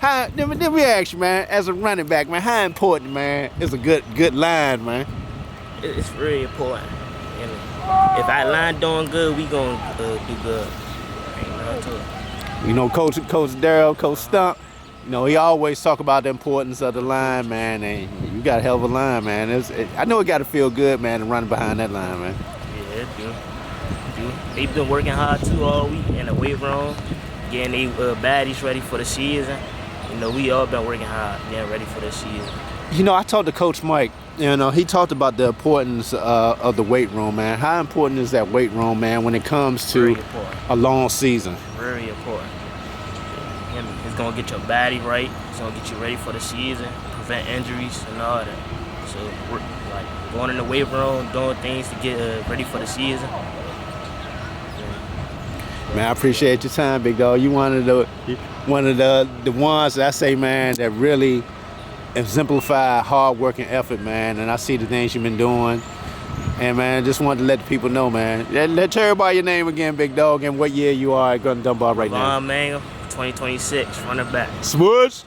Let me ask you, man, as a running back, man, how important, man, is a good line, man? It's really important. And if our line doing good, we gonna do good. Ain't nothing to it. You know, Coach Darryl, Coach Stump, you know, he always talk about the importance of the line, man, and you got a hell of a line, man. I know it got to feel good, man, to run behind that line, man. Yeah, it do. They've been working hard too all week in the weight room, getting their baddies ready for the season. You know, we all been working hard, getting ready for the season. You know, I talked to Coach Mike. You know, he talked about the importance of the weight room, man. How important is that weight room, man, when it comes to a long season? Very important. It's gonna get your body right. It's gonna get you ready for the season, prevent injuries and all that. So, we're like going in the weight room, doing things to get ready for the season. Man, I appreciate your time, Big Dog. You one of the ones that I say, man, that really exemplify hard work and effort, man. And I see the things you've been doing. And man, just wanted to let the people know, man. Let everybody your name again, Big Dog, and what year you are at Dunbar right now. Man, 2026, running back. Swoosh.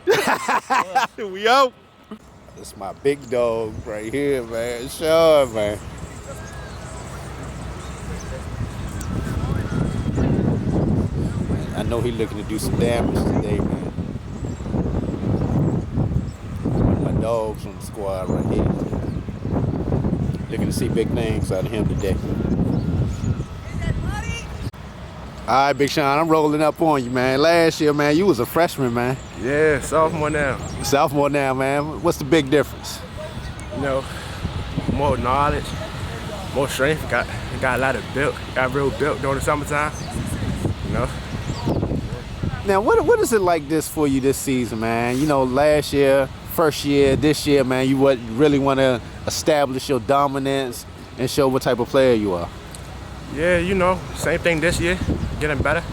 We out. That's my big dog right here, man. Sure, man. I know he's looking to do some damage today, man. One of my dogs on the squad right here. Looking to see big things out of him today. All right, Big Sean, I'm rolling up on you, man. Last year, man, you was a freshman, man. Yeah, sophomore now. Sophomore now, man. What's the big difference? You know, more knowledge, more strength. Got a lot of built. Got real built during the summertime. You know. Now, what is it like this for you this season, man? You know, last year, first year, this year, man, you really want to establish your dominance and show what type of player you are. Yeah, you know, same thing this year, getting better.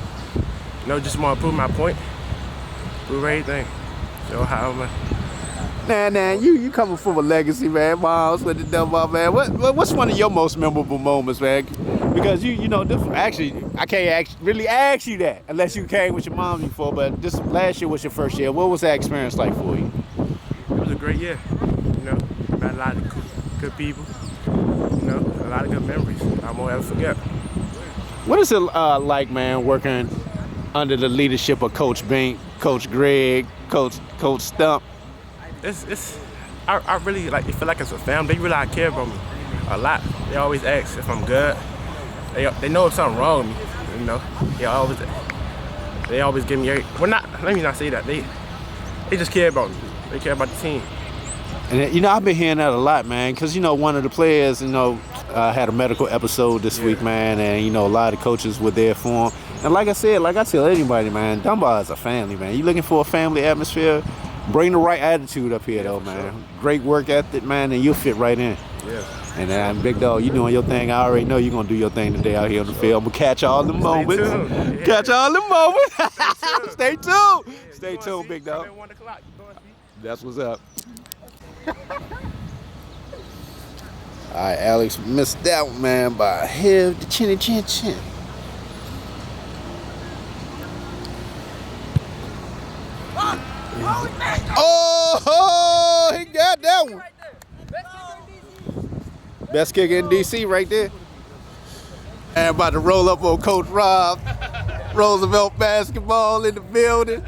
You know, just want to prove my point, prove everything. Show how I'm Nah, you coming from a legacy, man. Moms with the Dunbar, man. What's one of your most memorable moments, man? Because you know, this actually, I can't really ask you that unless you came with your mom before. But this last year was your first year. What was that experience like for you? It was a great year. You know, met a lot of good people. You know, a lot of good memories. I won't ever forget. What is it like, man, working under the leadership of Coach Bink, Coach Greg, Coach Stump? I really like. It feel like it's a family. They really care about me a lot. They always ask if I'm good. They know if something wrong with me. You know, they always give me. Let me not say that. They just care about me. They care about the team. And you know, I've been hearing that a lot, man. Because you know, one of the players, you know, had a medical episode this week, man, and you know, a lot of coaches were there for him. And like I said, like I tell anybody, man, Dunbar is a family, man. You looking for a family atmosphere? Bring the right attitude up here, though, man. Sure. Great work ethic, man, and you'll fit right in. Yeah. And Big Dog, you doing your thing. I already know you're gonna do your thing today out here on the field. I'm gonna catch all the moments. Yeah. Catch all the moments. Stay tuned. Stay tuned, Big Dog. That's what's up. All right, Alex missed that one, man, by a hair. The chinny chin chin. Oh, he got that one. Best kicker in DC right there. And about to roll up on Coach Rob. Roosevelt basketball in the building.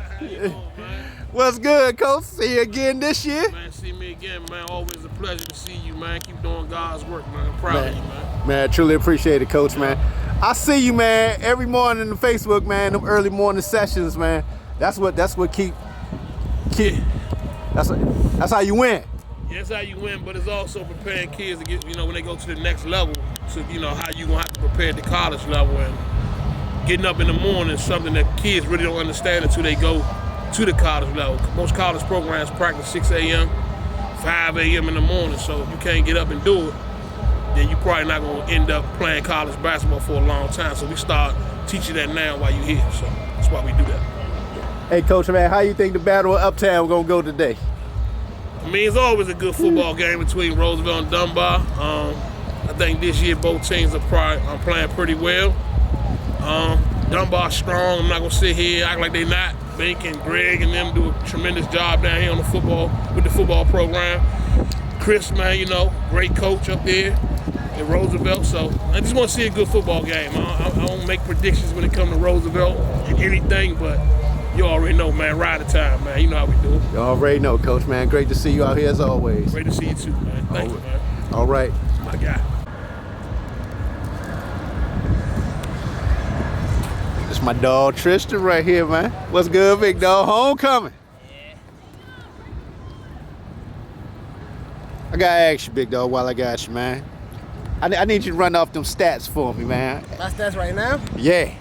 What's good, Coach? See you again this year? Man, see me again, man. Always a pleasure to see you, man. Keep doing God's work, man. I'm proud of you, man. Man, I truly appreciate it, Coach, man. I see you, man, every morning on Facebook, man, them early morning sessions, man. That's what keep that's how you win. Yeah, that's how you win, but it's also preparing kids to get, you know, when they go to the next level, so you know how you gonna have to prepare at the college level. And getting up in the morning is something that kids really don't understand until they go to the college level. Most college programs practice 6 a.m., 5 a.m. in the morning, so if you can't get up and do it, then you probably not gonna end up playing college basketball for a long time. So we start teaching that now while you're here. So that's why we do that. Hey, Coach, man, how you think the Battle of Uptown gonna go today? I mean, it's always a good football game between Roosevelt and Dunbar. I think this year both teams are playing pretty well. Dunbar's strong. I'm not gonna sit here act like they're not. Bink and Greg and them do a tremendous job down here on the football program. Chris, man, you know, great coach up there in Roosevelt. So I just want to see a good football game. I don't make predictions when it comes to Roosevelt and anything, but you already know, man, Rider time, man. You know how we do it. You already know, Coach, man. Great to see you out here as always. Great to see you too, man. Thank you, man. All right. My guy. This my dog Tristan right here, man. What's good, big dog? Homecoming. Yeah. I gotta ask you, big dog, while I got you, man. I need you to run off them stats for me, man. My stats right now? Yeah.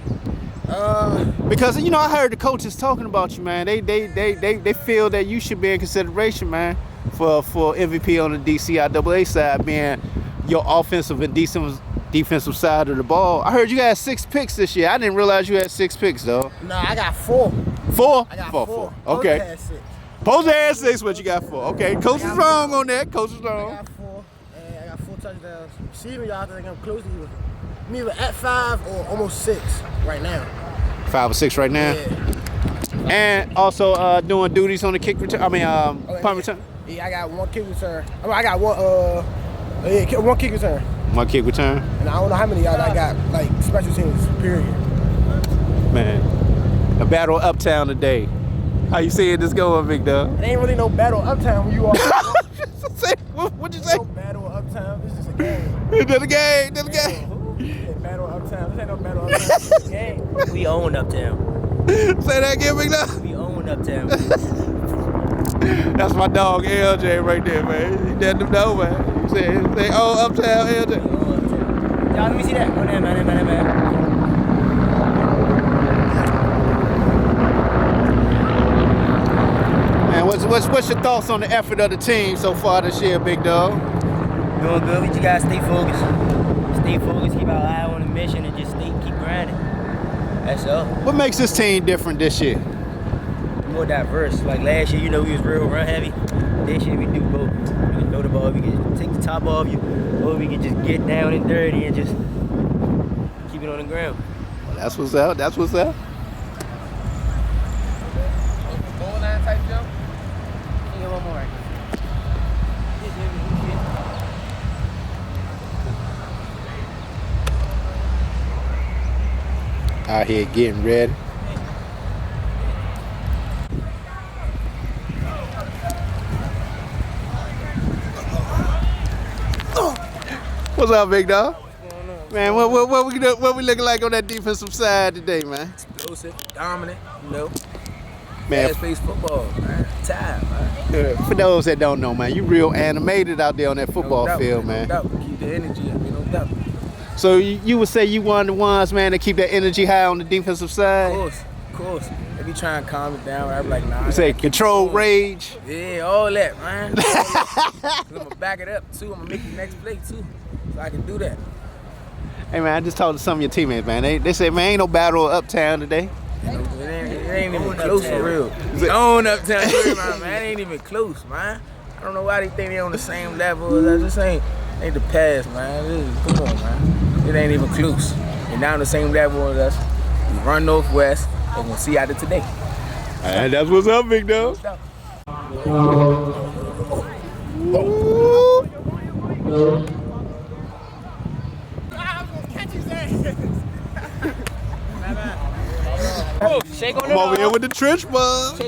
Because you know I heard the coaches talking about you, man. They feel that you should be in consideration, man, for MVP on the DCIAA side, being your offensive and defensive side of the ball. I heard you had 6 picks this year. I didn't realize you had 6 picks, though. No, I got 4. 4? I got 4. Poser Okay. had 6. Poser had 6, but you got 4. Okay, coach is wrong on that. Coach is I wrong. got 4, and I got 4 touchdowns. Receiving yards, I think I'm close to you. I'm either at 5 or almost 6 right now. 5 or 6 right now. Yeah. And also doing duties on the kick return. I mean, punt return. Yeah, I got 1 kick return. I got 1 kick return. 1 kick return. And I don't know how many yards I got, like, special teams, period. Man, the Battle of Uptown today. How you seeing this going, big dog? It ain't really no battle uptown when you are. What'd you say? No battle uptown. This is a game. This the game. This the game. Yeah, battle uptown. This ain't no battle uptown. This is a game. We own Uptown. Say that again, big dog. We own Uptown. That's my dog LJ right there, man. He let them know, man. Say, oh, Uptown LJ. We own Uptown. Y'all, let me see that. Go there, man. What's your thoughts on the effort of the team so far this year, big dog? Doing good. We just gotta stay focused. Stay focused, keep our eye on the mission, and just keep grinding. That's all. What makes this team different this year? More diverse. Like last year, you know, we was real run heavy. This year we do both. We can throw the ball, we can take the top off you, or we can just get down and dirty and just keep it on the ground. Well, that's what's up. That's what's up. Goal line type jump. One more. Out here getting ready. What's up, big dog? Man, what we looking like on that defensive side today, man? Explosive, dominant, you know. Man, Fast-paced football, man. Time, man. for those that don't know, man, you real animated out there on that football field, man. No doubt. Keep the energy up, no doubt. So you would say you one of the ones, man, that keep that energy high on the defensive side? Of course. They be trying to calm it down. I'm like, nah. You say controlled rage? Yeah, all that, man. I'm going to back it up, too. I'm going to make the next play, too. So I can do that. Hey, man, I just talked to some of your teammates, man. They said, man, ain't no Battle of Uptown today. It ain't even close for real. Own Uptown, man. It ain't even close, man. I don't know why they think they on the same level as us. This ain't the past, man. Come on, man. It ain't even close. They're not on the same level as us. We run Northwest, and we'll see out of today. And that's what's up, big dog. Shake on I'm over here with the trench bud. The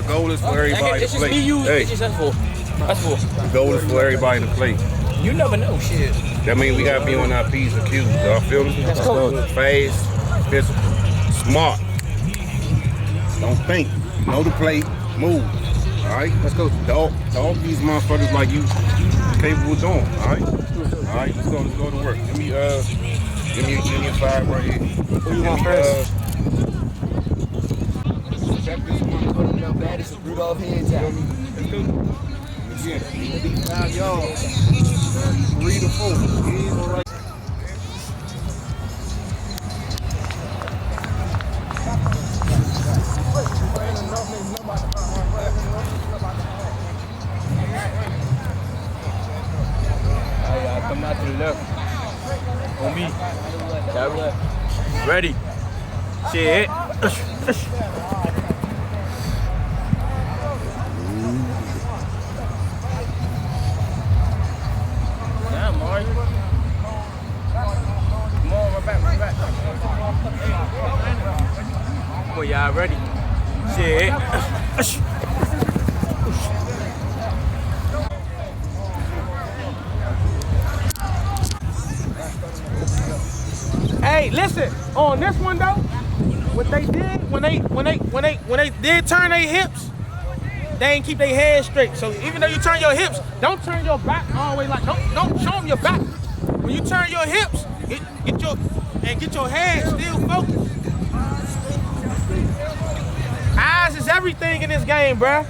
goal is for everybody to play. Hey, the goal is for everybody to play. You never know, shit. That means we gotta be on our P's and Q's. Y'all feel me? That's cool. Fast, physical, smart. Don't think. Know the play. Move. All right, let's go. Dog these motherfuckers like you capable of doing. All right, let's go to work. Give me a 5 right here. Who you want first? Check this one. Rudolph heads out. Let's go. Yeah, 5 yards. 3 to 4. Come out to the left. On me. Ready. Shit. Damn, Marty. Come on, run back. Come on, y'all ready. Shit. Hey, listen, on this one though, what they did when they did turn their hips, they ain't keep their head straight. So even though you turn your hips, don't turn your back all the way like don't show them your back. When you turn your hips, get your head still focused. Eyes is everything in this game, bruh.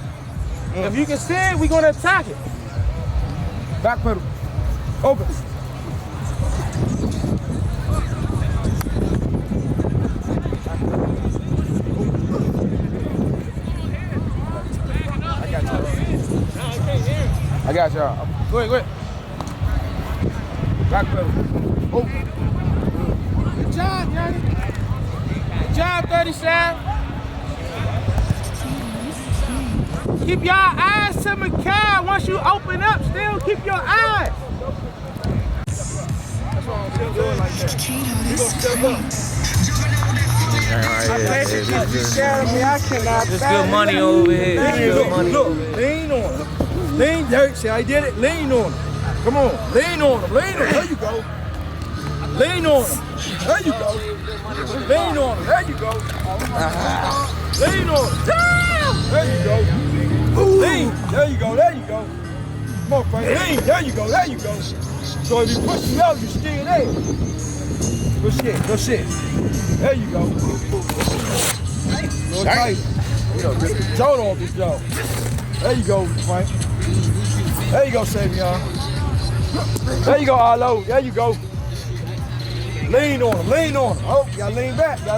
If you can see it, we gonna attack it. Back pedal. Open. I got y'all. Go ahead. Back pedal. Open. Good job, Yanni. Good job, 37. Keep your eyes to Mikal. Once you open up, still keep your eyes. That's why I'm still doing like that. You gonna step up. There's good money over here. Look, lean on him. Lean, there, see how he did it? Lean on him. Come on, lean on him. There you go. Lean on him. There you go. Lean on him. There you go. Lean on him. There you go. Lean. There you go. Come on, Frank. Lean. There you go. So if you push me out, you stay there. Good shit. There you go. Go tight. Get the jolt off this joint. There you go, Frank. There you go, Savion. There you go, Arlo. There you go. Lean on him. Oh, you gotta lean back. Oh,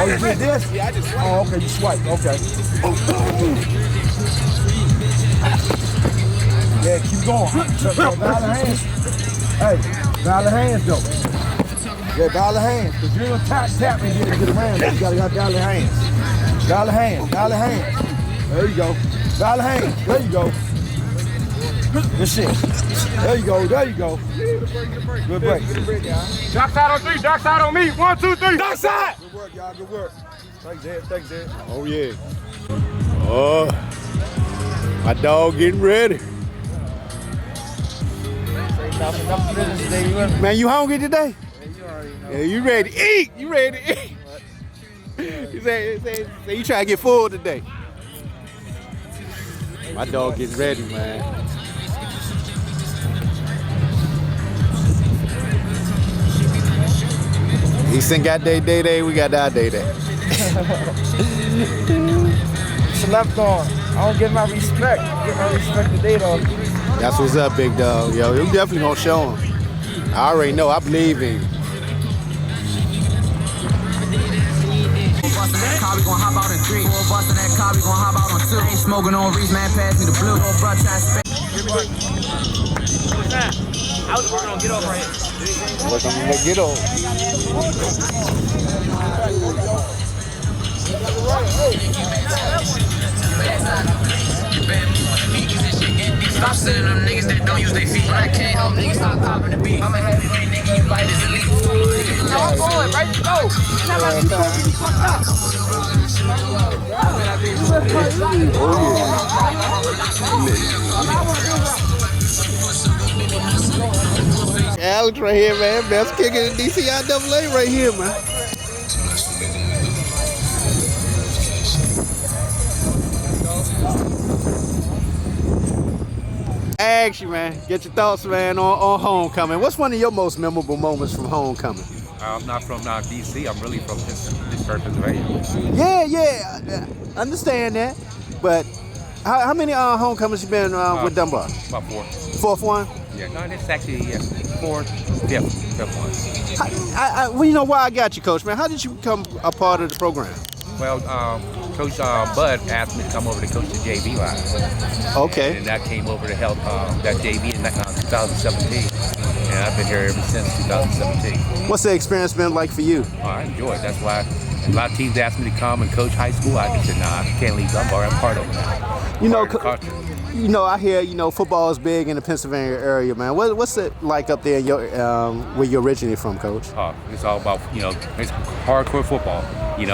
you did this? Yeah, I just swiped. Oh, okay, you swiped. Okay. Yeah, keep going. Bow the hands. Hey, bow the hands, though. Yeah, bow the hands. Because you're going to tap and get around. You got to bow the hands. Bow the hands. There you go. Bow the hands. There you go. Good shit. There you go. Good break. Dark side on 3, dark side on me. 1, 2, 3. Dark side. Good work, y'all. Good work. Thanks, Ed. Oh, yeah. Oh, my dog getting ready. Man, you hungry today? Yeah, you ready to eat? You ready to eat? He said you try to get full today. My dog getting ready, man. Easton got their day, we got our day. Slept on. I don't get my respect. Today, though. That's what's up, big dog. Yo, you definitely gonna show him. I already know. I believe in you. That car, we gon' hop out in 3. 4 bucks in that car, we gon' hop out on 2. Ain't smoking on Reese, man, pass me the blue. Little bro, try to spend. I was working on get off right here. Working on that get off. Stop sending them niggas that don't use their feet. When I came home, niggas stop popping the beat. I'm a heavy weight nigga, you fight is elite. Now I'm going, right? Go. Alex right here, man. Best kicker in NCAA right here, man. Ask you, man. Get your thoughts, man, on homecoming. What's one of your most memorable moments from homecoming? I'm not from D.C. I'm really from Pittsburgh, Pennsylvania. Yeah, I understand that. But How many homecomings you been with Dunbar? About 4. Fourth one? Yeah, no, this actually fifth one. Well, you know why I got you, Coach, man. How did you become a part of the program? Well, Coach Bud asked me to come over to coach the JV line. Okay. And I came over to help that JV in 2017. And I've been here ever since 2017. What's the experience been like for you? Oh, I enjoy it. That's why a lot of teams asked me to come and coach high school. I just said, nah, I can't leave Dunbar. I'm part of it. You know, I hear, football is big in the Pennsylvania area, man. What's it like up there in your, where you originally from, Coach? Oh, it's all about, it's hardcore football. They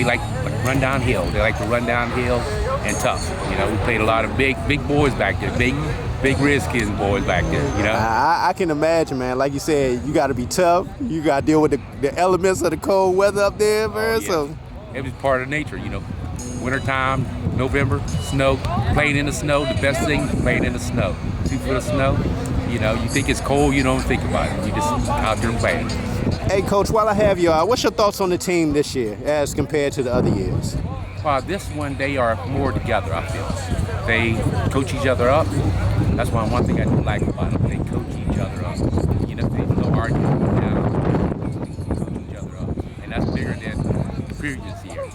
like run downhill. They like to run downhill and tough. We played a lot of big boys back there, big Redskins boys back there, I can imagine, man. Like you said, you got to be tough. You got to deal with the elements of the cold weather up there, man. Oh, yeah. So it was part of nature, Wintertime, November, snow, playing in the snow. The best thing, playing in the snow. 2 foot of snow. You think it's cold, you don't think about it. You just out there playing. Hey, Coach, while I have you, what's your thoughts on the team this year as compared to the other years? This one, they are more together, I feel. They coach each other up. That's one thing I do like about them. They coach each other up. There's no arguing now. They coach each other up. And that's bigger than previous years.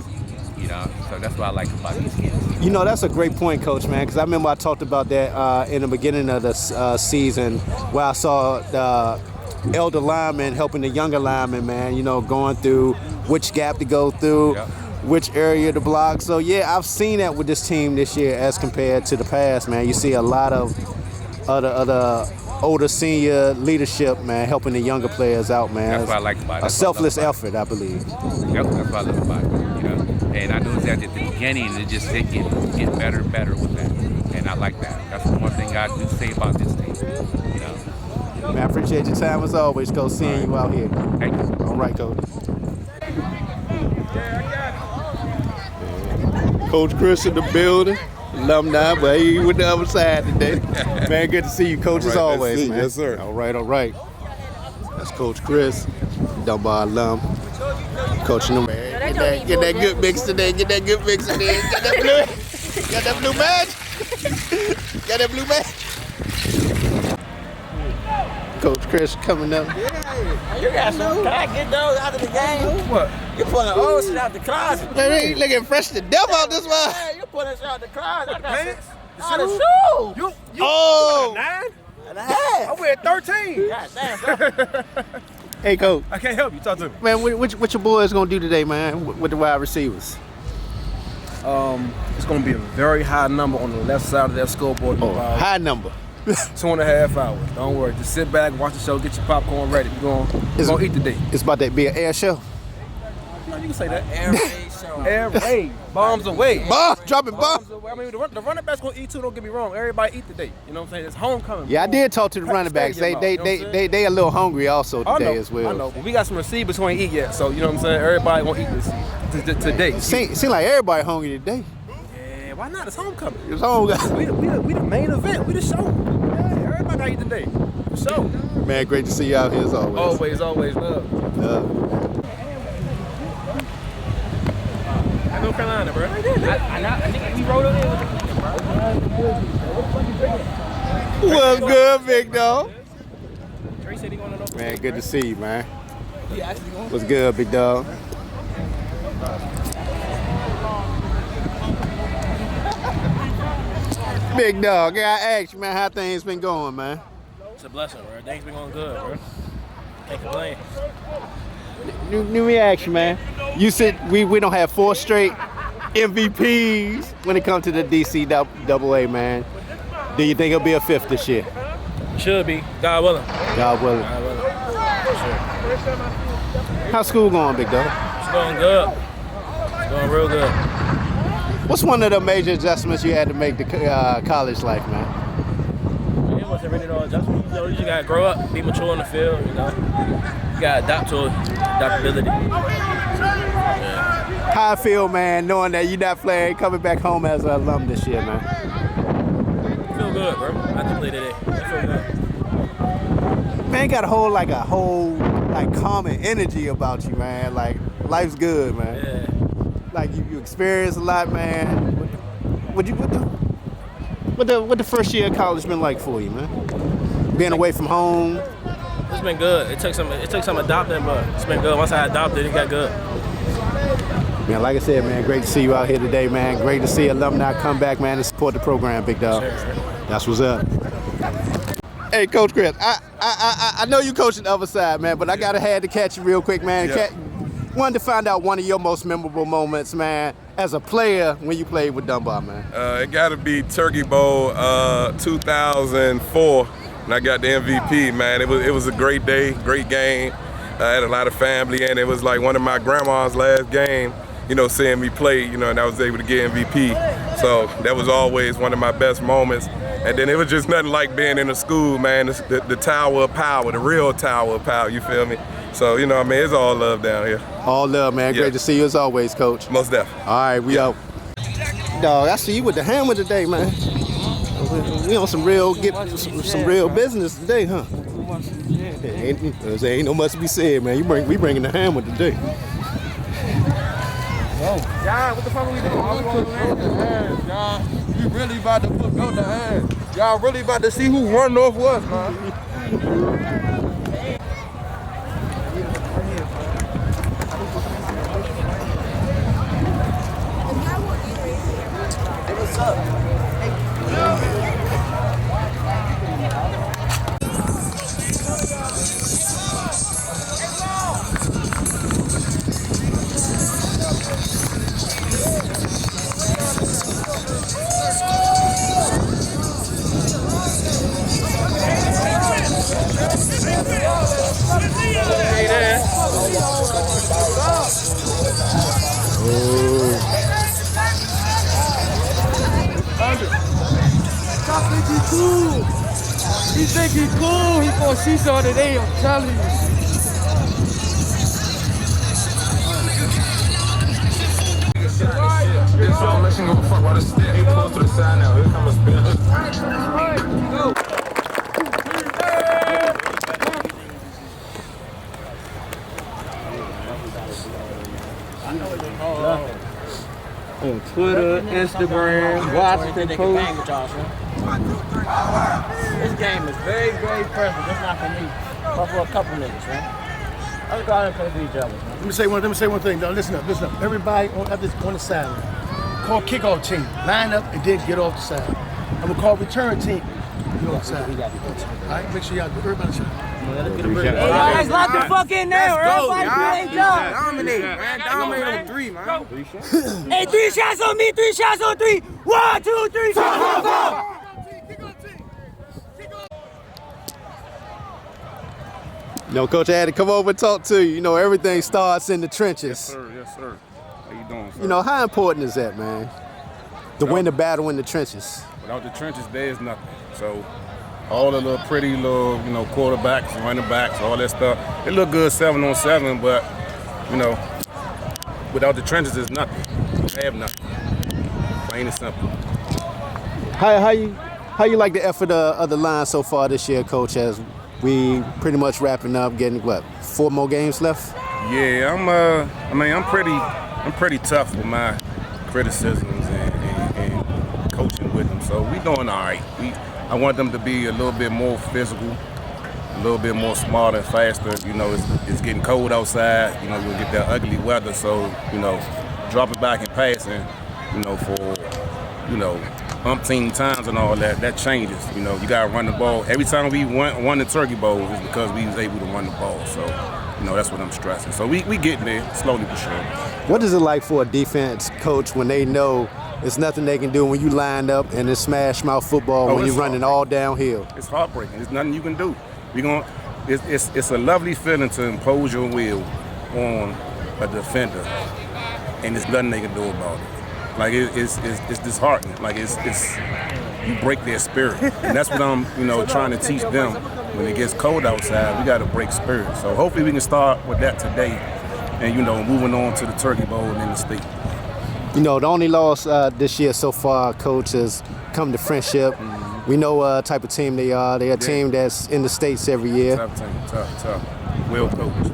So that's what I like about these kids. That's a great point, Coach, man, because I remember I talked about that in the beginning of the season where I saw the elder linemen helping the younger linemen, man, going through which gap to go through, which area to block. So, yeah, I've seen that with this team this year as compared to the past, man. You see a lot of other older senior leadership, man, helping the younger players out, man. That's what I like about it. A selfless effort, I believe. Yep, that's what I love about it, And I noticed that at the beginning, it just get better and better with that. And I like that. That's the one thing I do say about this team, Man, I appreciate your time as always, Coach, seeing you out here. Thank you. All right, Coach. Coach Chris in the building. Alumni, but he with the other side today. Man, good to see you, Coach, as always, man. Yes, sir. All right. That's Coach Chris, Dunbar alum, coaching them. Get that good mix today. Get that good mix today. Got that blue badge. Got that blue badge. Coach Chris coming up. Yeah, you got some. Can I get those out of the game? What? You pulling old shit out the closet. Man, he looking fresh to death out this one. Yeah, you pulling shit out the closet. I got Pants? the shoes. You Oh. 9? And a half. I wear 13. God damn. Hey, Coach. I can't help you. Talk to me. Man, what your boys gonna do today, man, with the wide receivers? It's going to be a very high number on the left side of that scoreboard. High number. 2.5 hours. Don't worry. Just sit back, watch the show, get your popcorn ready. We're going to eat today. It's about to be an air show. No, you can say that. Air raid show. Air raid. Bombs away. Dropping bombs. Away. I mean, the running backs going to eat too, don't get me wrong. Everybody eat today. You know what I'm saying? It's homecoming. Yeah, I did talk to the running backs. They a little hungry also today as well. I know. But we got some receivers who ain't eat yet. So, you know what I'm saying? Everybody going to eat this today. Seems like everybody hungry today. Yeah, why not? It's homecoming. It's homecoming. We the main event. We the show. Yeah, everybody got to eat today. The show. Man, great to see you out here as always. Always love. I North Carolina, bro. I think we rode on there. What's good, big dog? Trey said he going to North Man, good to see you, man. Yeah, actually going. What's good, big dog? Big dog, I asked you, man, how things been going, man? It's a blessing, bro. Things been going good, bro. Can't complain. Let me ask you, man. You said we don't have 4 straight MVPs when it comes to the NCAA, man. Do you think it'll be a 5th this year? Should be. God willing. God willing. God willing. For sure. How's school going, big dog? It's going good. It's going real good. What's one of the major adjustments you had to make to college life, man? It wasn't really no adjustment. You just gotta grow up, be mature in the field, You gotta adapt to adaptability. Yeah. How I feel, man, knowing that you're not playing, coming back home as an alum this year, man? I feel good, bro. I can play today. I feel good. Man, got a whole calm and energy about you, man. Like, life's good, man. Yeah. Like, you experience a lot, man. What the first year of college been like for you, man? Being away from home. It's been good. It took some adopting, but it's been good. Once I adopted, it got good. Man, like I said, man, great to see you out here today, man. Great to see alumni come back, man, and support the program, big dog. Sure. That's what's up. Hey, Coach Chris, I know you coaching the other side, man, but I had to catch you real quick, man. Yeah. Wanted to find out one of your most memorable moments, man, as a player when you played with Dunbar, man. It got to be Turkey Bowl 2004, and I got the MVP, man. It was a great day, great game. I had a lot of family, and it was like one of my grandma's last game, seeing me play, and I was able to get MVP. So that was always one of my best moments. And then it was just nothing like being in a school, man. The Tower of Power, the real Tower of Power, you feel me? So, it's all love down here. All love, man. Yeah. Great to see you as always, Coach. Most definitely. All right, we out. Dog, I see you with the hammer today, man. We on some real business today, huh? Ain't no much to be said, man. We bringing the hammer today. John, what the fuck are we doing? John, we really about to put out the hand. Y'all really about to see who run off was, man. What's up? He think he cool. He gonna see something today, I'm telling you. Unless you give a fuck about the step, he pulls to the side now. Here come a spin. On Twitter, Instagram, Washington Post. This game is very, very personal. It's not for me, but for a couple niggas, man. Let's go out and play for each other, man. Let me say one thing, though. Listen up. Everybody on the sideline. Call kickoff team. Line up and then get off the side. I'm gonna call return team. Get off the side. All right, make sure y'all do everybody side. Hey, guys, lock the fuck in there. Everybody do their job. Dominate, man. Dominate on 3, man. Hey, 3 shots on me, 3 shots on 3. 1, 2, 3, 4, 4, 4. Coach, I had to come over and talk to you. Everything starts in the trenches. Yes, sir. Yes, sir. How you doing, sir? How important is that, man? To win the battle in the trenches. Without the trenches, there is nothing. So all the little pretty little, quarterbacks, running backs, all that stuff, it look good 7-on-7, but, without the trenches, there's nothing. They have nothing. Plain and simple. How you like the effort of the line so far this year, Coach, as we pretty much wrapping up, getting 4 more games left? Yeah, I'm pretty tough with my criticisms and coaching with them. So we doing all right. I want them to be a little bit more physical, a little bit more smarter and faster. It's getting cold outside. We'll get that ugly weather. So dropping back and passing, for umpteen times and all that changes. You gotta run the ball. Every time we won the Turkey Bowl is because we was able to run the ball. So, that's what I'm stressing. So we getting there slowly but surely. What is it like for a defense coach when they know there's nothing they can do when you line up and it's smash mouth football when you're running all downhill? It's heartbreaking. There's nothing you can do. It's a lovely feeling to impose your will on a defender, and there's nothing they can do about it. Like it's disheartening. Like it's you break their spirit, and that's what I'm trying to teach them. When it gets cold outside, we got to break spirit. So hopefully we can start with that today, and moving on to the Turkey Bowl and then the state. The only loss this year so far, Coach, has come to friendship. Mm-hmm. We know what type of team they are. They're a team that's in the States every year. Tough team, tough. Well coached.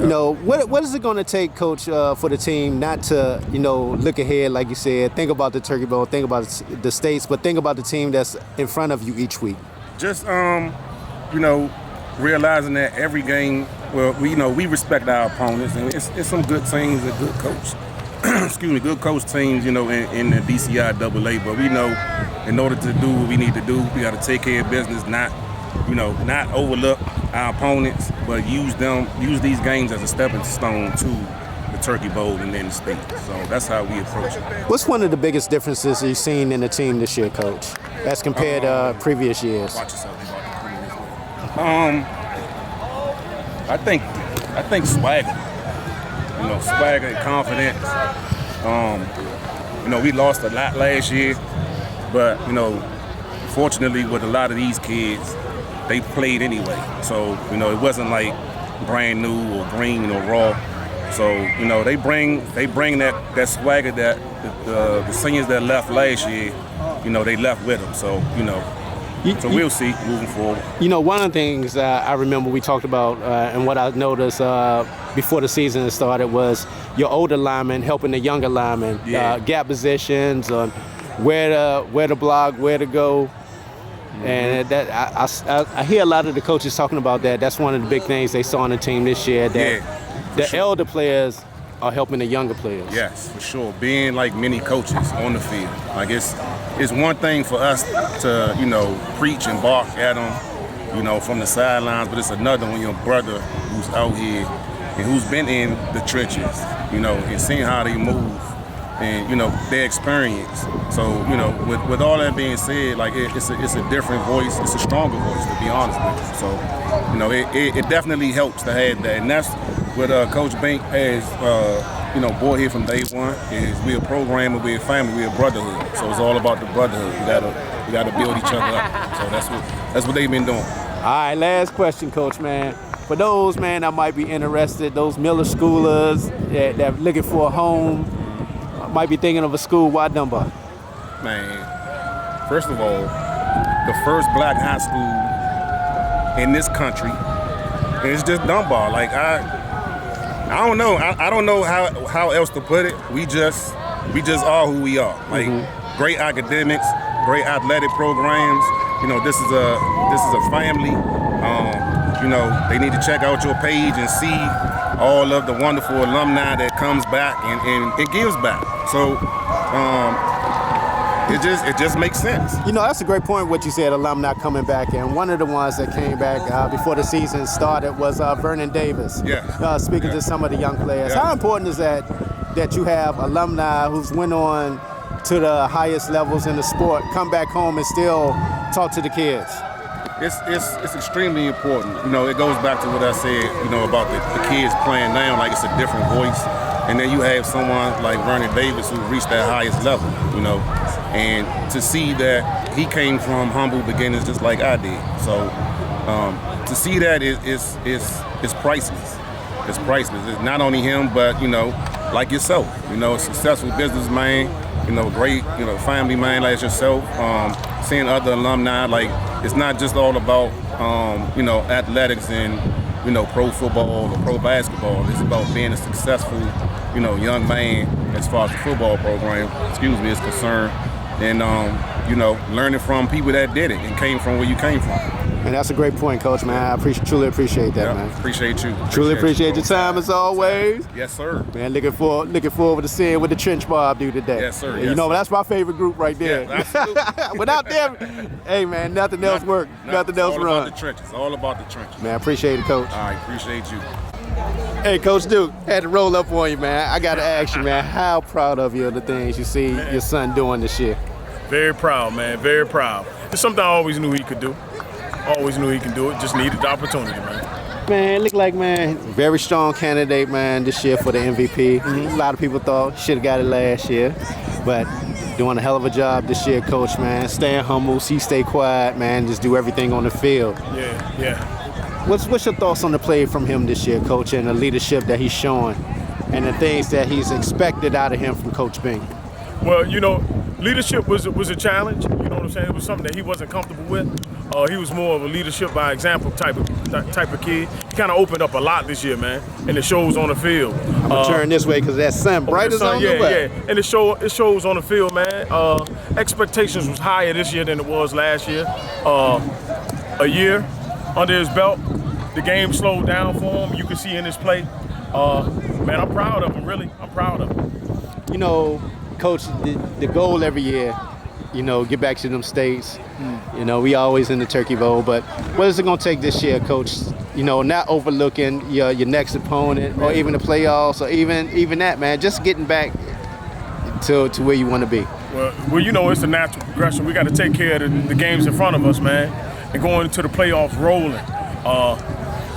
You know, what is it going to take, Coach, for the team not to, you know, look ahead, like you said, think about the Turkey Bowl, think about the states, but think about the team that's in front of you each week? Just, you know, realizing that every game, well, we respect our opponents, and it's some good teams and good coach. Excuse me, good coach teams, you know, in the BCI AA. But we know, in order to do what we need to do, we got to take care of business, not overlook our opponents, but use these games as a stepping stone to the Turkey Bowl and then the state. So that's how we approach it. What's one of the biggest differences you've seen in the team this year, Coach, as compared to previous years? Watch yourself. I think swagger. You know, swagger and confidence. You know, we lost a lot last year, but, you know, fortunately with a lot of these kids, they played anyway. So, you know, it wasn't like brand new or green or raw. So, you know, they bring that swagger that the seniors that left last year, you know, they left with them. So, you know, so we'll see moving forward. You know, one of the things I remember we talked about and what I noticed before the season started was your older linemen helping the younger linemen, gap positions, where to block, where to go. Mm-hmm. And that I hear a lot of the coaches talking about that. That's one of the big things they saw on the team this year, that the elder players are helping the younger players. Yes, for sure. Being like many coaches on the field. Like it's one thing for us to, you know, preach and bark at them, you know, from the sidelines, but it's another when your brother who's out here and who's been in the trenches, you know, and seeing how they move and, you know, their experience. So, you know, with all that being said, like it's a different voice, it's a stronger voice, to be honest with you. So, you know, it definitely helps to have that. And that's what Coach Bink has, you know, brought here from day one is we're a program and we're a family, we're a brotherhood. So it's all about the brotherhood. We gotta build each other up. So that's what they've been doing. All right, last question, Coach, man. For those, man, that might be interested, those middle schoolers that are looking for a home, might be thinking of a school, why Dunbar? Man, first of all, the first black high school in this country, and it's just Dunbar. Like I don't know. I don't know how else to put it. We just are who we are. Like great academics, great athletic programs. You know, this is a family. You know, they need to check out your page and see all of the wonderful alumni that comes back and it gives back. So it just makes sense. You know, that's a great point what you said, alumni coming back. And one of the ones that came back before the season started was Vernon Davis. Yeah. Speaking to some of the young players. Yeah. How important is that you have alumni who's went on to the highest levels in the sport come back home and still talk to the kids? It's extremely important. You know, it goes back to what I said, you know, about the kids playing now, like it's a different voice. And then you have someone like Vernon Davis who reached that highest level, you know. And to see that he came from humble beginnings just like I did. So to see that is priceless. It's priceless. It's not only him, but, you know, like yourself, you know, a successful businessman, you know, great, you know, family man like yourself, seeing other alumni, like it's not just all about, you know, athletics and, you know, pro football or pro basketball. It's about being a successful, you know, young man as far as the football program, is concerned. And, you know, learning from people that did it and came from where you came from. And that's a great point, Coach, man. I truly appreciate that, man. Appreciate you. Truly appreciate your time as always. Yes, sir. Man, looking forward to seeing what the Trench Bob do today. Yes, sir. You know, that's my favorite group right there. Yes, absolutely. Without them, hey, man, nothing else work. Nothing else run. All about the trenches. All about the trenches. Man, appreciate it, Coach. All right, appreciate you. Hey, Coach Duke, had to roll up on you, man. I got to ask you, man, how proud of you of the things you see your son doing this year? Very proud, man. Very proud. It's something I always knew he could do. Always knew he could do it. Just needed the opportunity, man. Man, look like, man, very strong candidate, man, this year for the MVP. A lot of people thought should have got it last year, but doing a hell of a job this year, Coach, man. Staying humble, stay quiet, man. Just do everything on the field. Yeah. What's your thoughts on the play from him this year, Coach, and the leadership that he's showing and the things that he's expected out of him from Coach Bing? Well, you know, leadership was a challenge. You know what I'm saying? It was something that he wasn't comfortable with. He was more of a leadership by example type of kid. He kind of opened up a lot this year, man, and it shows on the field. I'm gonna turn this way because that sun bright as on the way. Yeah, and it shows on the field, man. Expectations was higher this year than it was last year. A year under his belt, the game slowed down for him. You can see in his play. Man, I'm proud of him, really. I'm proud of him. You know, Coach, the goal every year, you know, get back to them states. You know, we always in the Turkey Bowl, but what is it going to take this year, Coach? You know, not overlooking your next opponent or even the playoffs or even that, man. Just getting back to where you want to be. Well, you know, it's a natural progression. We got to take care of the games in front of us, man, and going into the playoffs rolling.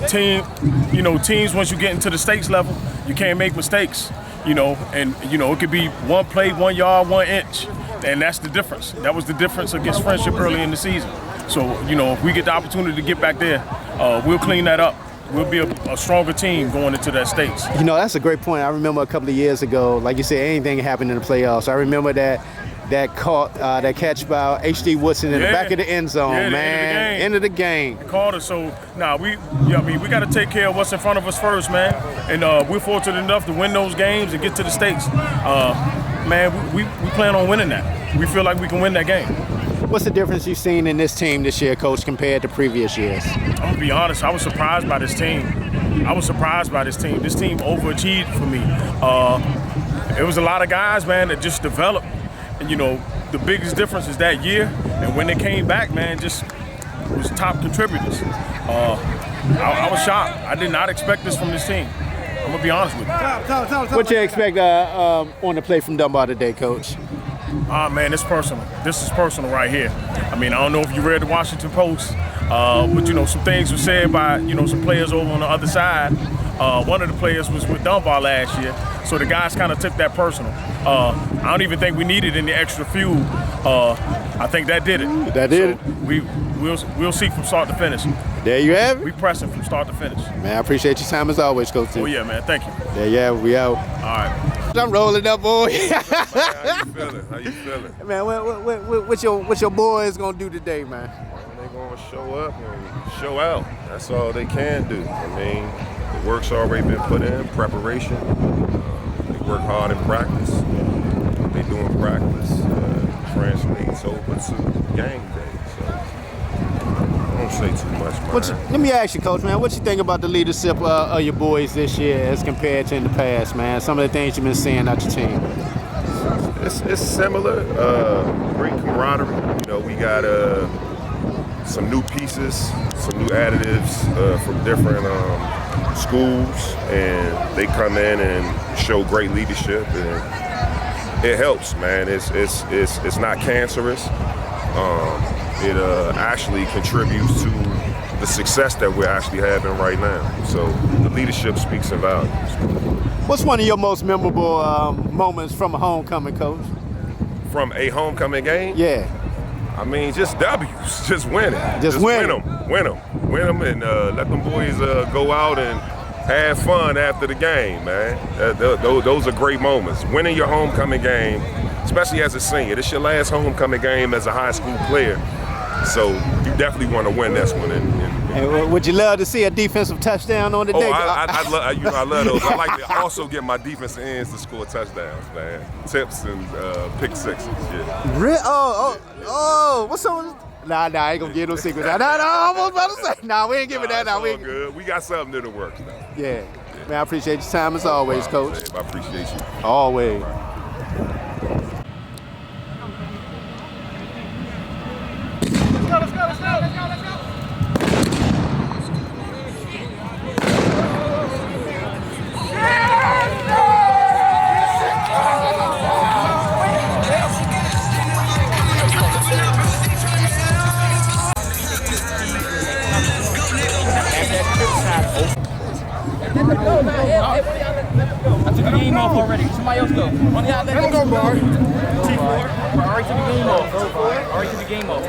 Teams, once you get into the states level, you can't make mistakes, you know, and, you know, it could be one play, 1 yard, 1 inch, and that's the difference. That was the difference against Friendship early in the season. So, you know, if we get the opportunity to get back there, we'll clean that up. We'll be a stronger team going into that states. You know, that's a great point. I remember a couple of years ago, like you said, anything happened in the playoffs. I remember that catch by H.D. Woodson in the back of the end zone, man. End of the game. Called us. So we got to take care of what's in front of us first, man. And we're fortunate enough to win those games and get to the states. Man, we plan on winning that. We feel like we can win that game. What's the difference you've seen in this team this year, Coach, compared to previous years? I'm gonna be honest. I was surprised by this team. This team overachieved for me. It was a lot of guys, man, that just developed. And, you know, the biggest difference is that year. And when they came back, man, just was top contributors. I was shocked. I did not expect this from this team. I'm going to be honest with you. What you expect on the play from Dunbar today, Coach? Man, it's personal. This is personal right here. I mean, I don't know if you read the Washington Post, but, you know, some things were said by, you know, some players over on the other side. One of the players was with Dunbar last year, so the guys kind of took that personal. I don't even think we needed any extra fuel. I think that did it. That did it? We'll see from start to finish. There you have it. We pressing from start to finish. Man, I appreciate your time as always, Coach. Oh, yeah, man. Thank you. There you have it. We out. All right. I'm rolling up, boy. How you feeling? Man, what your boys gonna do today, man? They're gonna show up and show out. That's all they can do. I mean, the work's already been put in, preparation. They work hard in practice. They doing practice translates over to game day. So I don't say too much, man. Let me ask you, Coach, man, what you think about the leadership of your boys this year as compared to in the past, man? Some of the things you've been seeing out your team. It's similar. Great camaraderie. You know, we got some new pieces, some new additives from different schools, and they come in and show great leadership, and it helps, man. It's not cancerous. It actually contributes to the success that we're actually having right now. So the leadership speaks in volumes. What's one of your most memorable moments from a homecoming, Coach? From a homecoming game? Yeah. I mean, just W's, just winning. Just win them, and let them boys go out and have fun after the game, man. Those are great moments. Winning your homecoming game, especially as a senior. This is your last homecoming game as a high school player. So you definitely want to win this one. And would you love to see a defensive touchdown on the day? I love those. I like to also get my defensive ends to score touchdowns, man. Tips and pick sixes, yeah. What's up? Nah, I ain't gonna give no secrets. Nah, I almost about to say. Nah, we ain't giving that out. We good. We got something in the works now. Yeah. Man, I appreciate your time as always, Coach. I appreciate you. Always. Let's go. I took the game off already. Somebody else go. Let him go, Bar. T4. I already took the game off. I already took the game off.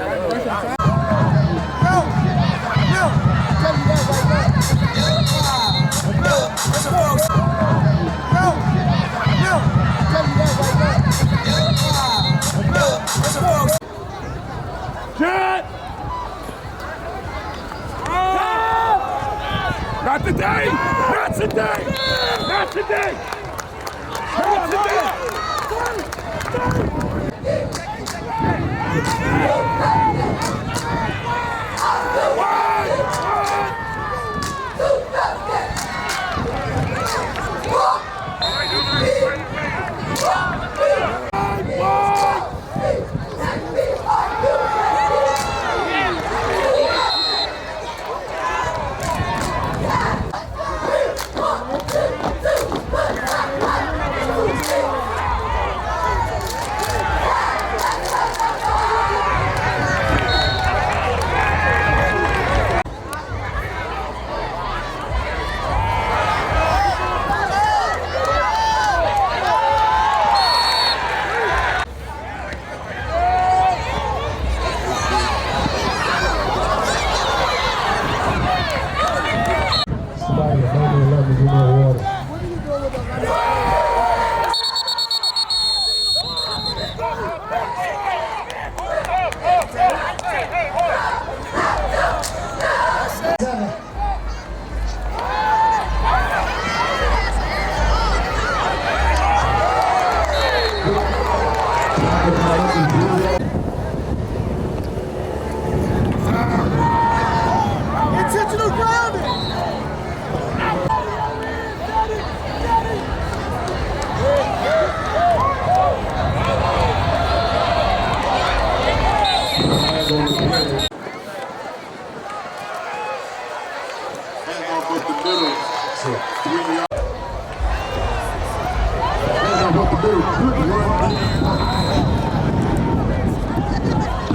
Intentional grounding.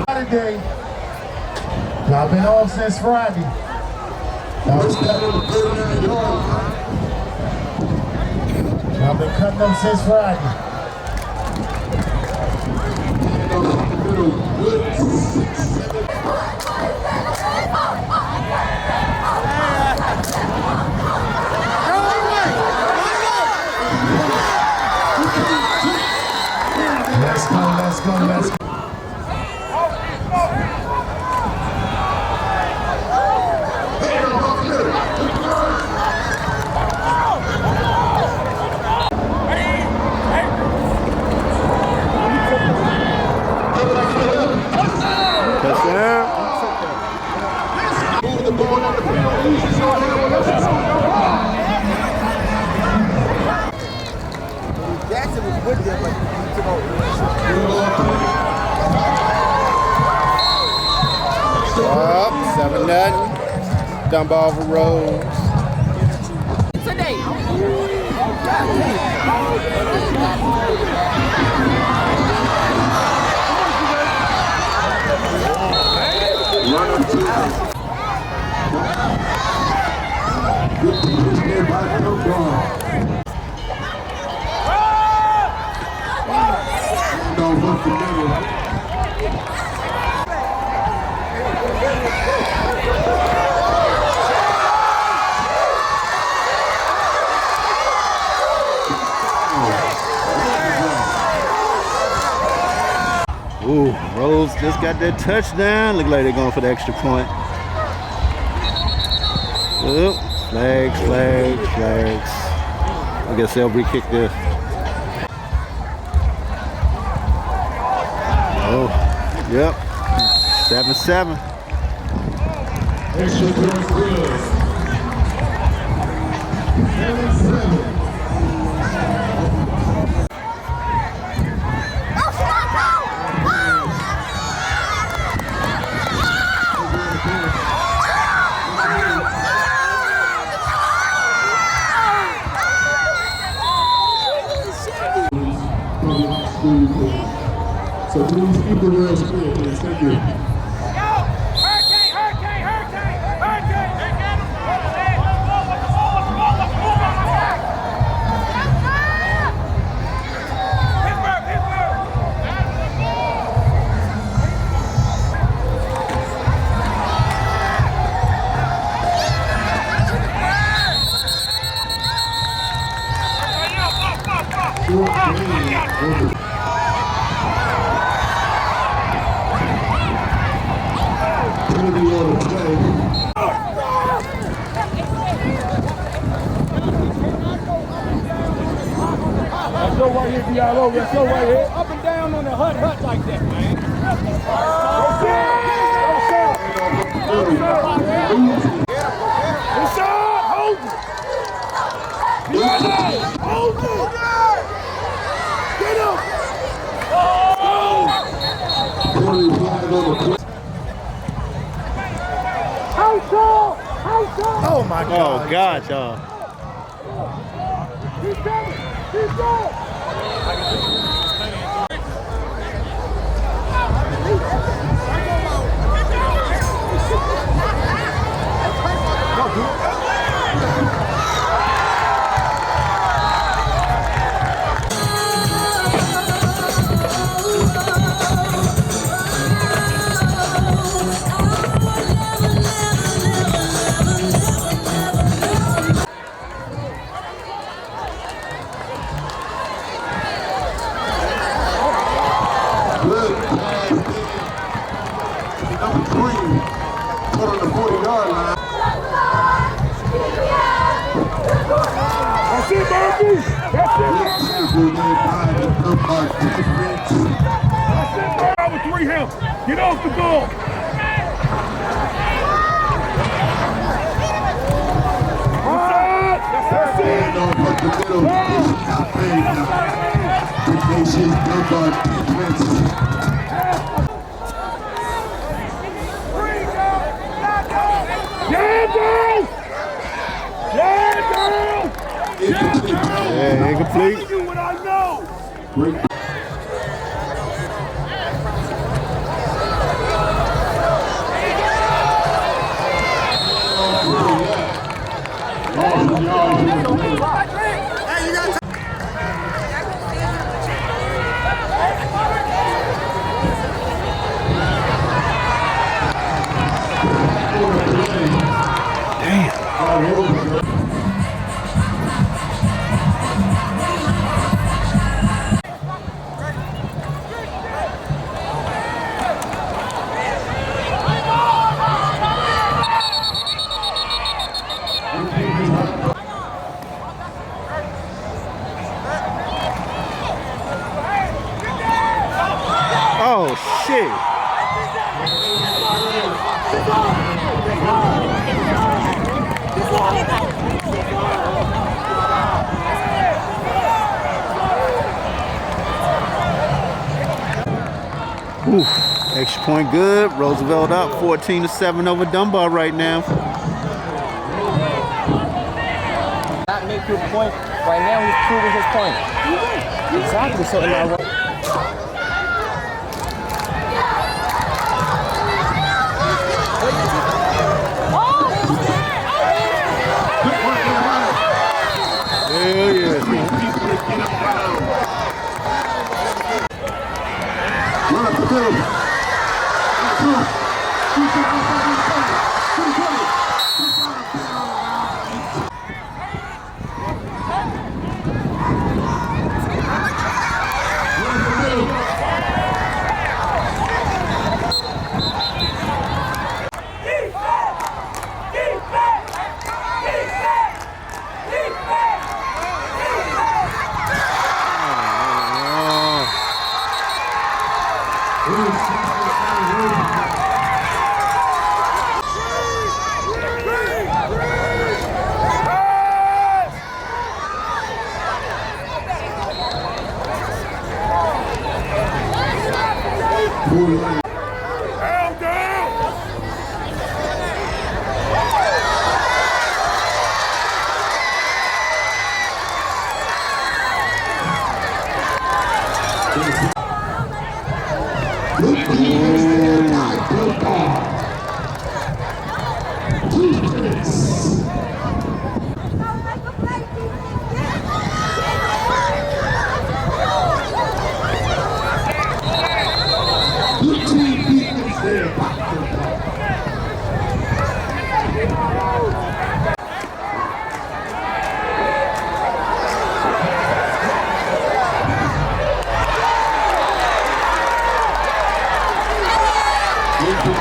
Saturday. Y'all been off since Friday. Y'all been cutting them since Friday. Let's go, let's go, let's go. Jackson was with them, but he took over. Up, 7-0. Dunbar over Rose. Today. Ooh, Rose just got that touchdown. Look like they're going for the extra point. Oop, flags, flags, flags. I guess they'll re-kick this. Oh, yep. 7-7. Extra point good. 7-7. So please keep the world clear, please. Thank you. go right here, Diallo. Let's go right here. Up and down on the hut like that, man. Inside, hold it. Hold it. Get up. Oh my God. Oh God, y'all. He's coming. He's going. Good pass. Number 3, put on the 40-yard line. That's it, Murphy. That's it, Murphy. With 3 help. Get off the ball. And on the middle, Dunbar defense. Yeah, incomplete. Do what I know. Oh shit. Oof. Extra point good. Roosevelt up 14-7 over Dunbar right now. Not make his point. Right now he's proving his point. Exactly. So in my way. Hell yeah. Run up the middle.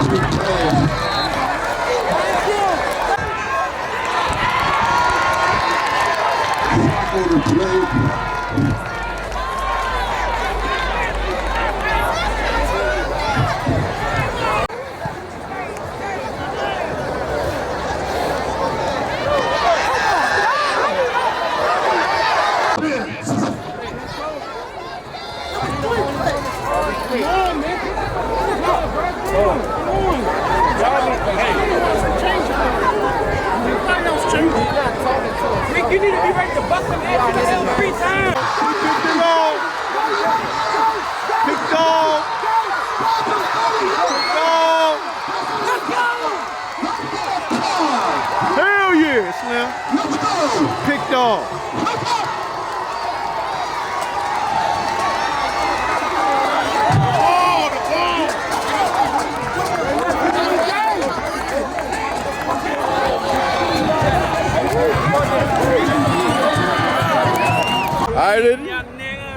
Good Rick, you need to be ready to bust them ass 3 times. Big dog. Hell yeah, Slim. Pick dog. All right,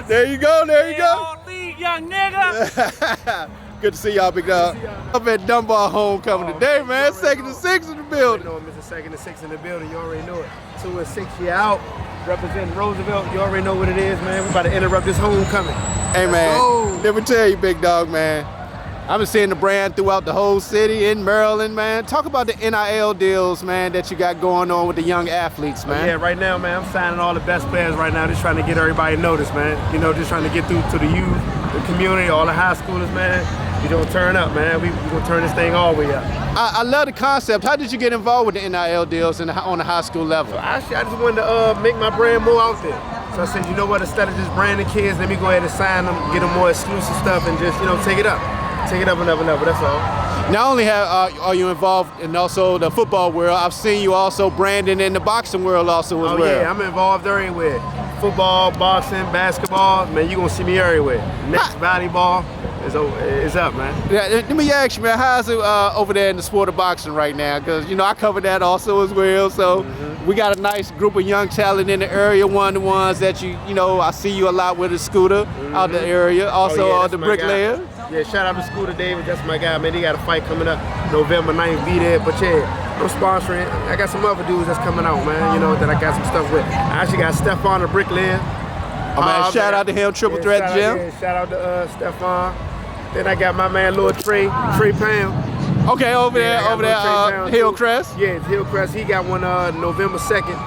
there you go, there you go. Young nigga. Good to see y'all, big dog. Up at Dunbar homecoming today, man. 2nd and 6 in the building. You know, Mr. 2nd and 6 in the building. You already know it. 2 and 6 year out, representing Roosevelt. You already know what it is, man. We're about to interrupt this homecoming. Hey, man. Let me tell you, big dog, man. I've been seeing the brand throughout the whole city in Maryland, man. Talk about the NIL deals, man, that you got going on with the young athletes, man. Yeah, right now, man, I'm signing all the best players right now. Just trying to get everybody noticed, man. You know, just trying to get through to the youth, the community, all the high schoolers, man. You don't turn up, man. We gonna turn this thing all the way up. I love the concept. How did you get involved with the NIL deals on the high school level? So actually, I just wanted to make my brand more out there. So I said, you know what, instead of just branding kids, let me go ahead and sign them, get them more exclusive stuff, and just, you know, take it up. Take it up and up and up, but that's all. Not only are you involved in also the football world, I've seen you also branding in the boxing world also as well. Oh yeah, I'm involved everywhere. Football, boxing, basketball, man, you're gonna see me everywhere. Next volleyball is up, man. Yeah, let me ask you, man, how's it over there in the sport of boxing right now? Because, you know, I cover that also as well, so we got a nice group of young talent in the area, one of the ones that you know, I see you a lot with a scooter out the area, also the bricklayer. Yeah, shout out to Scooter Davis, that's my guy, man. He got a fight coming up November 9th, be there. But yeah, I'm sponsoring. I got some other dudes that's coming out, man, you know, that I got some stuff with. I actually got Stephon the bricklayer. Oh, man, shout out to him, Triple Threat Gym. Shout out to Stephon. Then I got my man, Lil Trey Pound. Okay, over there, Hillcrest. Yeah, it's Hillcrest. He got one November 2nd.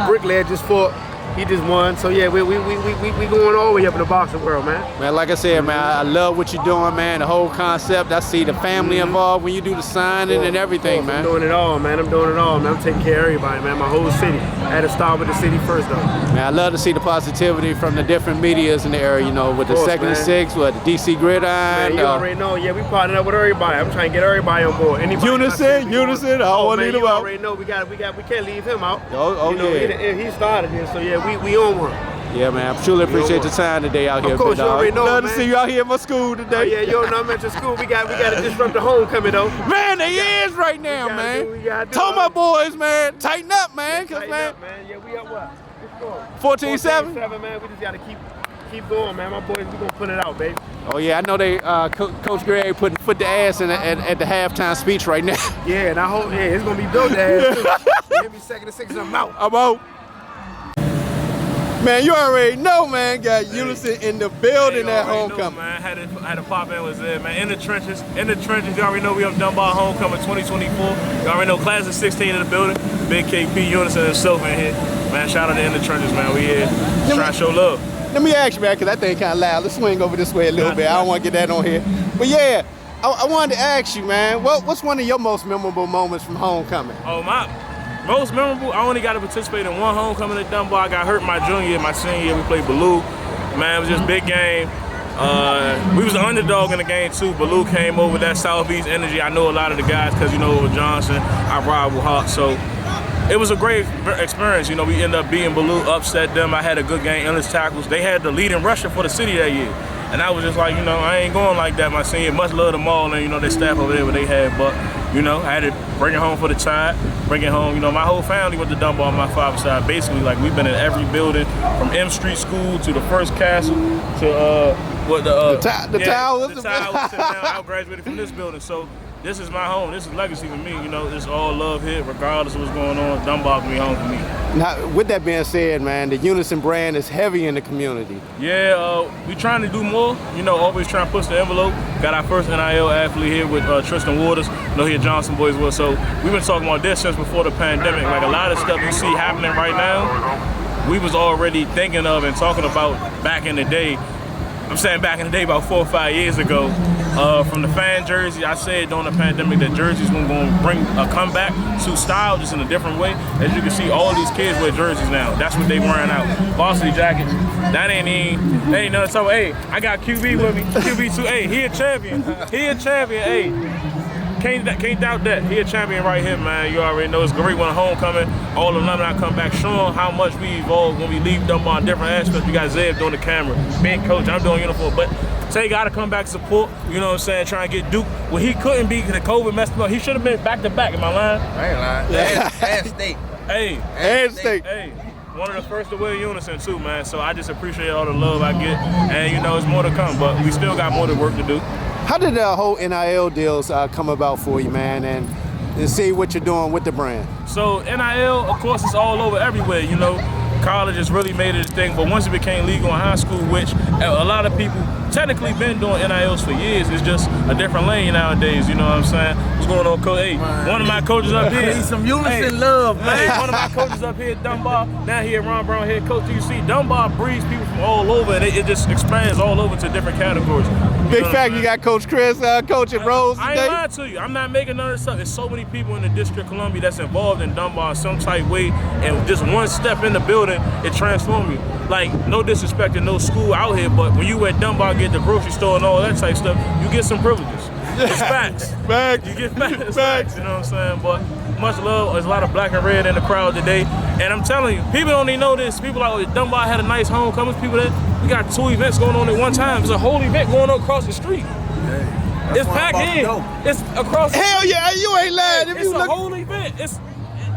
Bricklayer just fought. He just won, so yeah, we going all the way up in the boxing world, man. Man, like I said, man, I love what you're doing, man. The whole concept. I see the family involved when you do the signing and everything, man. I'm doing it all, man. I'm doing it all, man. I'm taking care of everybody, man. My whole city. I had to start with the city first, though. Man, I love to see the positivity from the different medias in the area, you know, with the 2nd and 6, with the DC Gridiron. Man, you already know. Yeah, we partnered up with everybody. I'm trying to get everybody on board. Anybody Unison. I want to leave him out. You already know. We can't leave him out. Oh, you know, yeah. He started it, so yeah, we on one. Yeah, man, I truly appreciate your time today out here, big dog. You already know, love man. to see you out here at my school today. Oh, yeah, you know I'm at your school. We got to disrupt the homecoming, though. Man, they is right now, man. Told my boys, man, tighten up, man. Tighten up, man. Yeah, we up what? 14-7? 14-7, man. We just got to keep going, man. My boys, we going to put it out, baby. Oh, yeah, I know they, Coach Gregg put the ass in at the halftime speech right now. Yeah, and I hope, it's going to be built ass, too. Give me 2nd and 6, I'm out. I'm out. Man, you already know, man. Got Unison in the building at homecoming. Know, man, had to pop in, was there, man. In the trenches. You already know we up Dunbar homecoming 2024. You already know class of 16 in the building. Big KP, Unison, and Sophomore in here. Man, shout out to In the Trenches, man. We here trying to show love. Let me ask you, man, because that thing kind of loud. Let's swing over this way a little bit. I don't want to get that on here. But yeah, I wanted to ask you, man, what's one of your most memorable moments from homecoming? Oh, most memorable, I only got to participate in one homecoming at Dunbar. I got hurt my junior year, my senior year. We played Baloo. Man, it was just a big game. We was the underdog in the game too. Baloo came over, that Southeast energy. I know a lot of the guys because, you know, with Johnson, I ride with Hawk. So it was a great experience. You know, we ended up beating Baloo, upset them. I had a good game, endless tackles. They had the leading rusher for the city that year. And I was just like, you know, I ain't going like that my senior. Much love them all and, you know, their staff over there, what they had. But, you know, I had to bring it home for the tide, bring it home. You know, my whole family went to Dunbar on my father's side. Basically, like, we've been in every building from M Street School to the First Castle to the Towers. The Towers. I graduated from this building. So this is my home. This is legacy for me. You know, it's all love here, regardless of what's going on. Dunbar can be home for me. Now, with that being said, man, the Unison brand is heavy in the community. Yeah, we trying to do more. You know, always trying to push the envelope. Got our first NIL athlete here with Tristan Waters. You know, here Johnson boys well. So we've been talking about this since before the pandemic. Like a lot of stuff you see happening right now, we was already thinking of and talking about back in the day. I'm saying back in the day, about 4 or 5 years ago, From the fan jersey, I said during the pandemic that jerseys were going to bring a comeback to style just in a different way. As you can see, all these kids wear jerseys now. That's what they wearing out. Varsity jackets. That ain't nothing. So, hey, I got QB with me. QB too. Hey, he a champion. He a champion. Hey. Can't doubt that. He a champion right here, man. You already know it's great when homecoming. All the alumni come back, showing how much we evolve when we leave Dunbar on different aspects. We got Zeb doing the camera, being coach, I'm doing uniform. But say he got to come back support, you know what I'm saying, try and get Duke. Well, he couldn't be because the COVID messed him up. He should have been back-to-back, am I lying? I ain't lying. Yeah. And state. Hey. And state. Hey. One of the first to wear Unison too, man. So I just appreciate all the love I get. And you know, it's more to come, but we still got more to work to do. How did the whole NIL deals come about for you, man, and see what you're doing with the brand? So NIL, of course, it's all over everywhere, you know. College has really made it a thing, but once it became legal in high school, which a lot of people technically been doing NILs for years, it's just a different lane nowadays, you know what I'm saying? What's going on, Coach? Hey, one of my coaches up here. Need some Unison love, man. Hey, one of my coaches up here at Dunbar, now here Ron Brown, head coach. You see, Dunbar breeds people from all over, and it just expands all over to different categories. Big fact, you got Coach Chris, Coach at Rose today. I ain't lying to you. I'm not making none of this stuff. There's so many people in the District of Columbia that's involved in Dunbar in some type way, and just one step in the building, it transforms you. Like, no disrespect to no school out here, but when you at Dunbar get the grocery store and all that type of stuff, you get some privileges. It's facts. Facts. You get facts. You know what I'm saying? But much love. There's a lot of black and red in the crowd today. And I'm telling you, people don't even know this. People like, oh, Dunbar had a nice homecoming. People that, we got 2 events going on at one time. It's a whole event going on across the street. It's packed in. It's across the Hell yeah, you ain't lying. It's a whole event.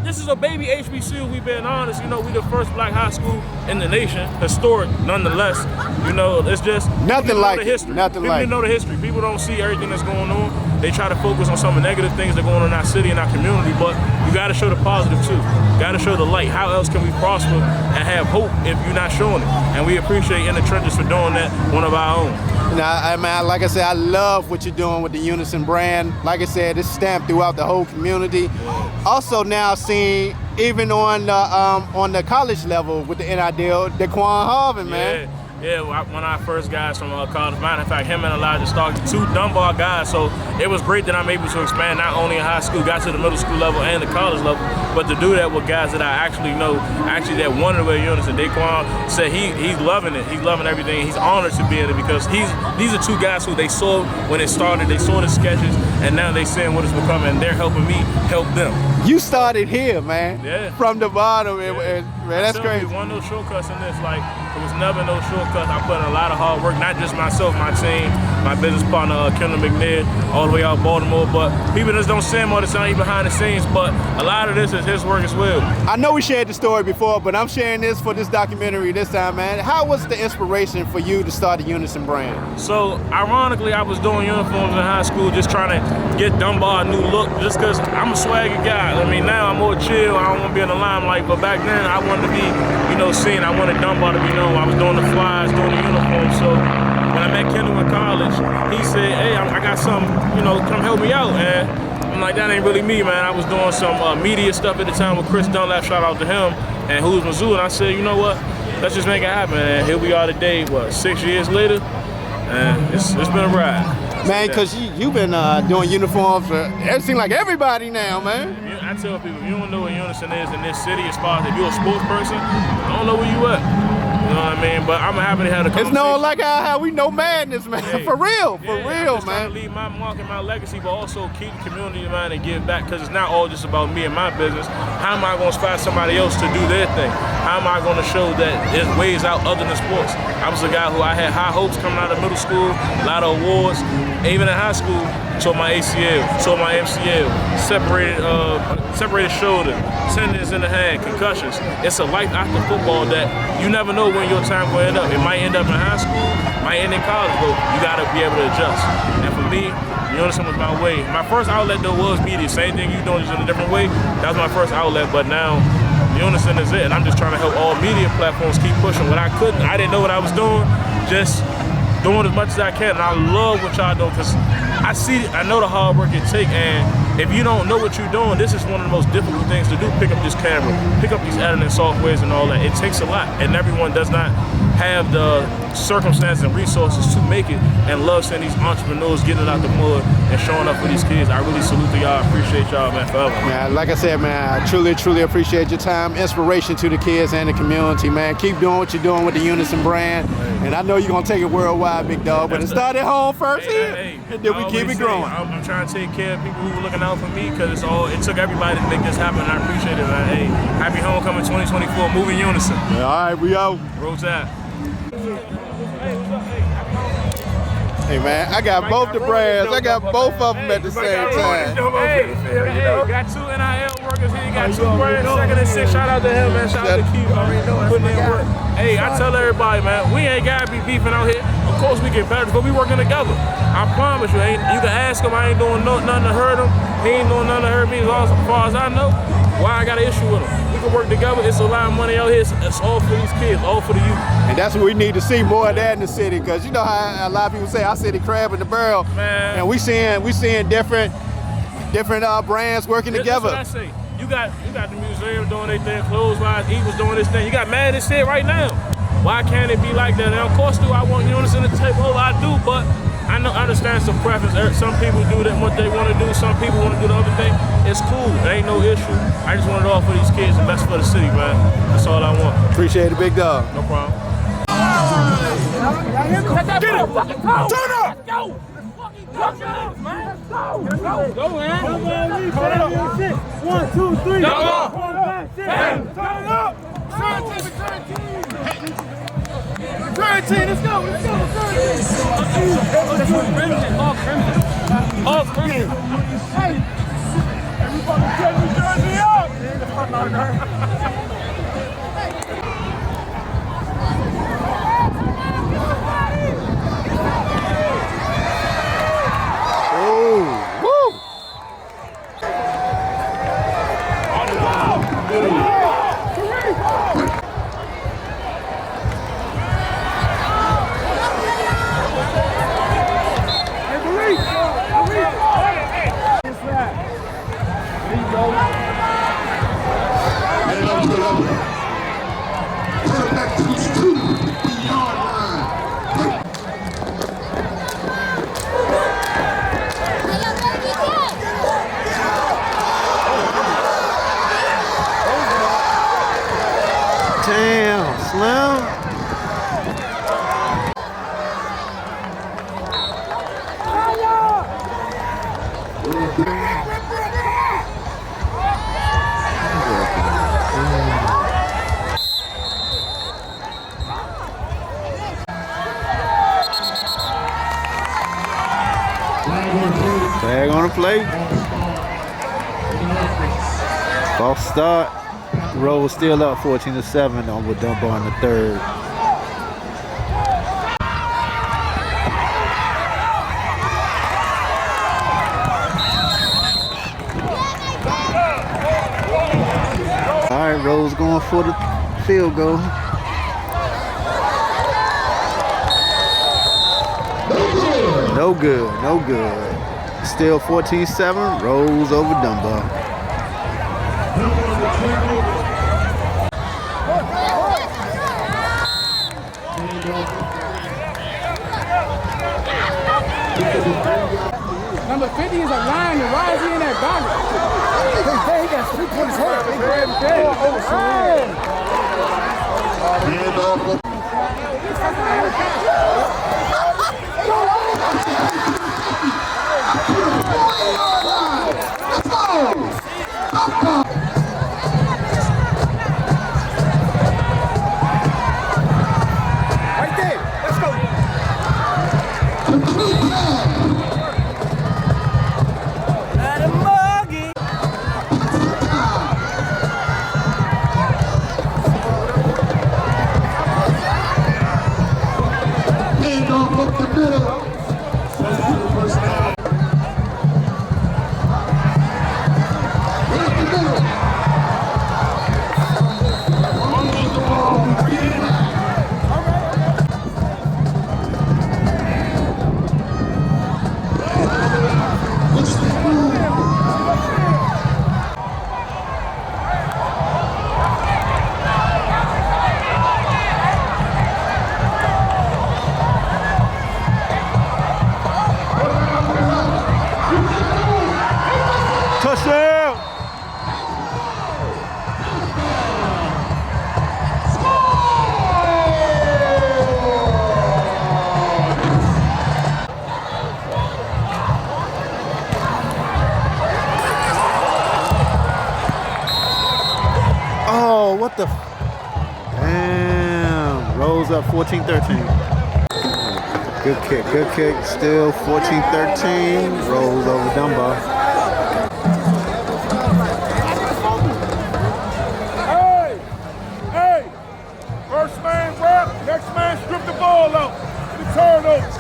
This is a baby HBCU, we've been honest. You know, we the first black high school in the nation, historic nonetheless. You know, it's just nothing like the history. Nothing people like know the history. People don't see everything that's going on. They try to focus on some of the negative things that are going on in our city and our community, but you gotta show the positive too. You gotta show the light. How else can we prosper and have hope if you're not showing it? And we appreciate In the Trenches for doing that, one of our own. Now, like I said, I love what you're doing with the Unison brand. Like I said, it's stamped throughout the whole community. Also now seeing even on the college level with the NIL deal, Daquan Harvin, man. Yeah, when I first got from college, matter of fact, him and Elijah Stark, 2 Dunbar guys, so it was great that I'm able to expand not only in high school, got to the middle school level and the college level, but to do that with guys that I actually know, that wanted to wear Unison. Daquan said he's loving it, he's loving everything, he's honored to be in it because these are 2 guys who they saw when it started, they saw the sketches, and now they seeing what it's becoming, and they're helping me help them. You started here, man. Yeah. From the bottom, man, that's crazy. There wasn't no shortcuts in this, like, there was never no shortcuts. I put in a lot of hard work, not just myself, my team, my business partner, Kendall McNair, all the way out Baltimore, but people just don't see him all the time behind the scenes, but a lot of this is his work as well. I know we shared the story before, but I'm sharing this for this documentary this time, man. How was the inspiration for you to start the Unison brand? So, ironically, I was doing uniforms in high school, just trying to get Dunbar a new look, just because I'm a swaggy guy. I mean, now I'm more chill, I don't want to be in the limelight, but back then I wanted to be, you know, seen. I wanted Dunbar to be known. I was doing the flyers, doing the uniforms, so when I met Kendall in college, he said, hey, I got something, you know, come help me out, and I'm like, that ain't really me, man. I was doing some media stuff at the time with Chris Dunlap, shout out to him, and Who's Mizzou, and I said, you know what, let's just make it happen, and here we are today, 6 years later, and it's been a ride. Man, because you've been doing uniforms for, it seems like everybody now, man. I tell people, if you don't know what Unison is in this city, as far as if you're a sports person, I don't know where you at. You know what I mean? But I'm happy to have the conversation. It's known like how we know madness, man. Hey, for real, I'm just trying to leave my mark and my legacy, but also keep the community in mind and give back, because it's not all just about me and my business. How am I going to inspire somebody else to do their thing? How am I going to show that there's ways out other than sports? I was a guy who I had high hopes coming out of middle school, a lot of awards. Even in high school, tore my ACL, tore my MCL, separated shoulder, tendons in the hand, concussions. It's a life after football that you never know when your time will end up. It might end up in high school, might end in college, but you gotta be able to adjust. And for me, Unison was my way. My first outlet though was media. Same thing you doing, just in a different way. That was my first outlet, but now Unison is it. And I'm just trying to help all media platforms keep pushing. What I didn't know what I was doing, just doing as much as I can, and I love what y'all doing, because I know the hard work it takes, and if you don't know what you're doing, this is one of the most difficult things to do, pick up this camera, pick up these editing softwares and all that. It takes a lot, and everyone does not have the circumstances and resources to make it, and love seeing these entrepreneurs getting out the mud and showing up for these kids. I really salute to y'all. I appreciate y'all, man, forever. Man, like I said, man, I truly appreciate your time. Inspiration to the kids and the community, man. Keep doing what you're doing with the Unison brand. And I know you're going to take it worldwide, big dog, but it started at home first here, and then we keep it growing. I'm trying to take care of people who were looking out for me, because it took everybody to make this happen, and I appreciate it, man. Hey, happy homecoming 2024, moving Unison. Yeah, all right, we out. Roads out. Hey man, I got both the brands. I got both of them at the same time. Hey, got 2 NIL workers here. Got 2 brands, 2nd and 6th. Shout out to him, man. Shout out to Keith. Putting in work. Hey, I tell everybody, man, we ain't gotta be beefing out here. Of course we get better, but we working together. I promise you. You can ask him. I ain't doing nothing to hurt him. He ain't doing nothing to hurt me. As far as I know, why I got an issue with him? We can work together. It's a lot of money out here. It's all for these kids, all for the youth. And that's what we need to see more of that in the city, because you know how a lot of people say, I see the crab in the barrel, man. And we seeing different brands working together. That's what I say. You got the museum doing their thing, clothes-wise, Eagles doing this thing. You got Madden shit right now. Why can't it be like that? And of course, I want Unison to take over. I do, but I understand some preference. Some people do that what they want to do. Some people want to do the other thing. It's cool. There ain't no issue. I just want it all for these kids and best for the city, man. That's all I want. Appreciate it, big dog. No problem. Get him! Turn up! Go! Man. Go, man. Turn up! 1, 2, 3. Go! Turn it up! Turn team, let's go! All crimson. Hey! Everybody get New Jersey up! Damn, Slim. Tag on the play. False start. Roll still up 14-7 on with Dunbar in the 3rd. All right, Rose going for the field goal. No good, no good. Still 14-7, Rose over Dunbar. Number 50 is a lion, and why is he in that garbage? He got streaks on his head. They grabbed his head. Right there. Let's go. 14-13. Good kick. Still 14-13. Rolls over Dunbar. Hey! First man grab, next man strip the ball out. The turnover.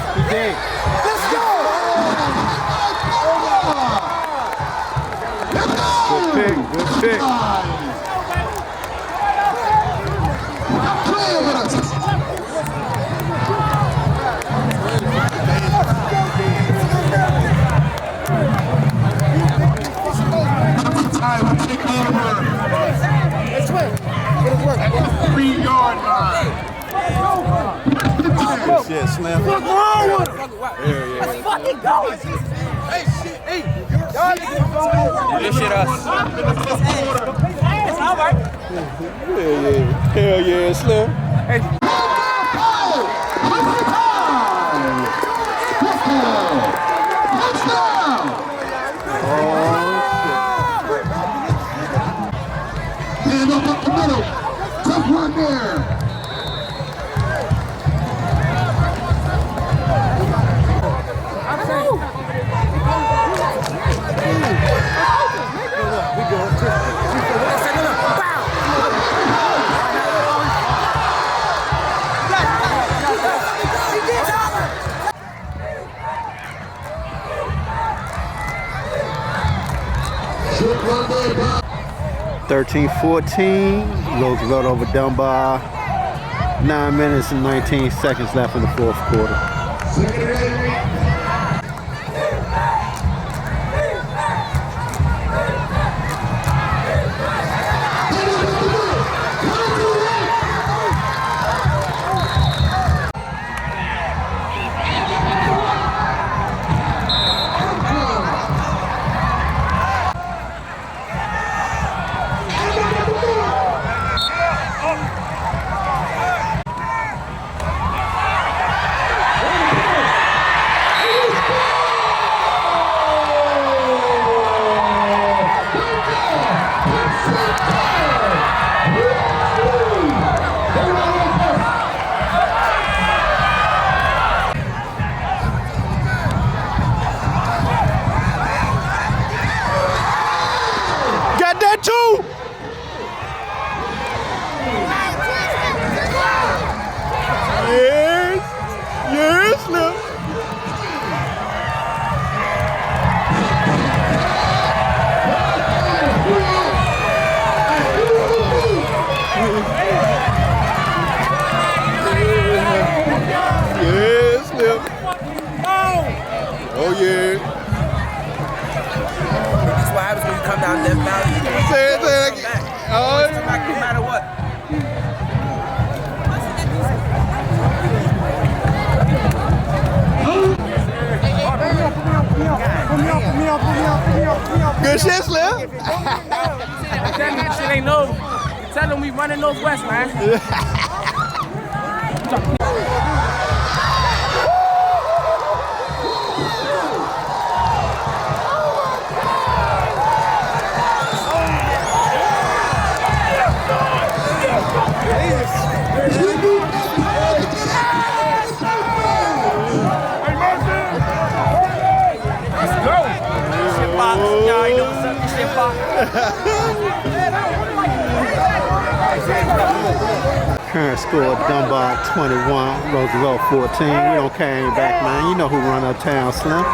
Good pick. Good shit, Slim. What's wrong with him? Let's fucking go. Hey, shit. Hey, y'all niggas Good shit, us. It's all right. Hell yeah, Slim. Hey. Hand up the middle. Tough one there. Wow. 13-14. Roosevelt over Dunbar. 9 minutes and 19 seconds left in the fourth quarter. Good shit, Slim. Shit ain't over. Tell them we running Northwest, man. Current score, Dunbar 21, Roosevelt 14. We don't carry him back, man. You know who run Uptown, Slim.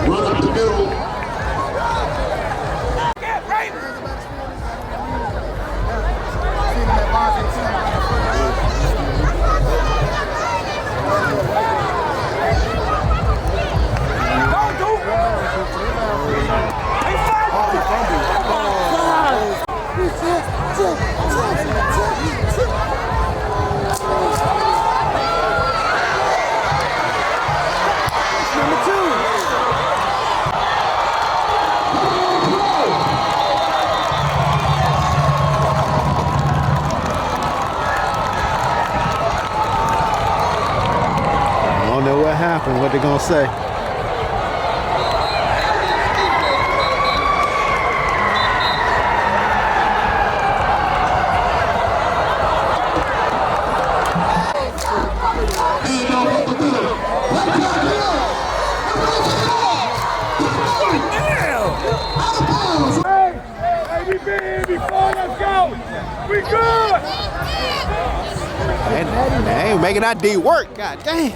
Run up the middle. What they gonna say? Hey, we been here before, let's go! We good! Man, they ain't making that D work, god damn.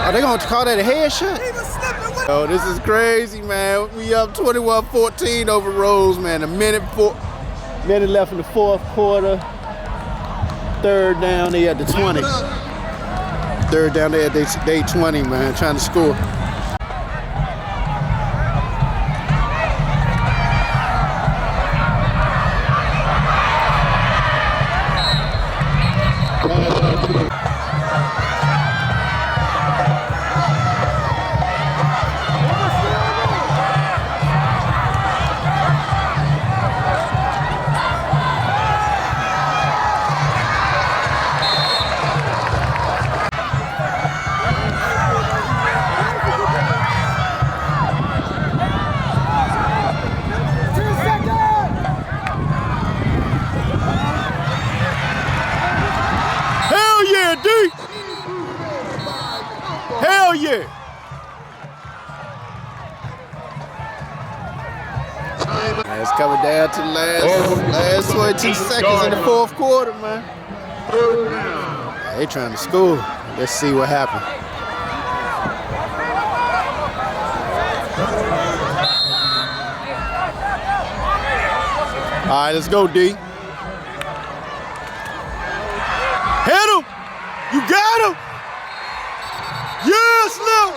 Are they gonna call that a headshot? Oh, this is crazy, man. We up 21-14 over Rose, man. A minute left in the fourth quarter. Third down, they at the 20. Third down, they at day 20, man, trying to score. Hell yeah! Man, it's coming down to the last 22 seconds in the fourth quarter, man. They trying to score. Let's see what happens. All right, let's go, D. Hit him! You got him! Yes, Lil!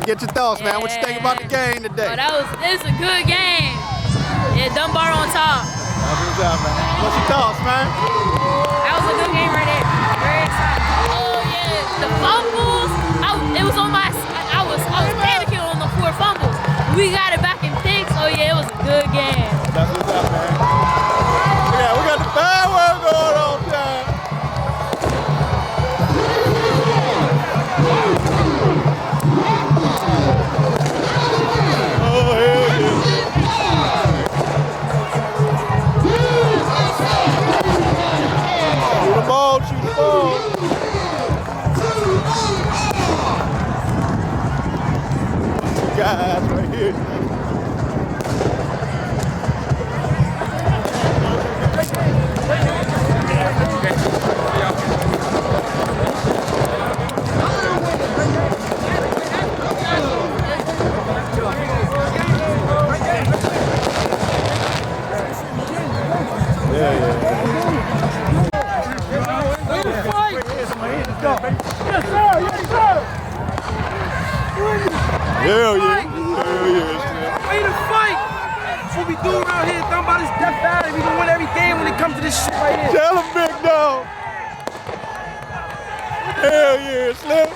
Get your thoughts, man. What you think about the game today? It's a good game. Yeah, Dunbar on top. What's up, man? What's your thoughts, man? That was a good game right there. Very exciting. Oh yeah, the fumbles. It was on my. I was panicking on the 4 fumbles. We got it back in picks. Oh yeah, it was a good game. That's what's up, man. Yeah, we got the fireworks going on time. Oh hell yeah. go. Yes, sir. Yes, sir. Hell yeah. Hell yeah. Way to fight. That's what we do around here. Dunbar is death valley. We gonna win every game when it comes to this shit right here. Tell him, big dog. Hell yeah, Slim.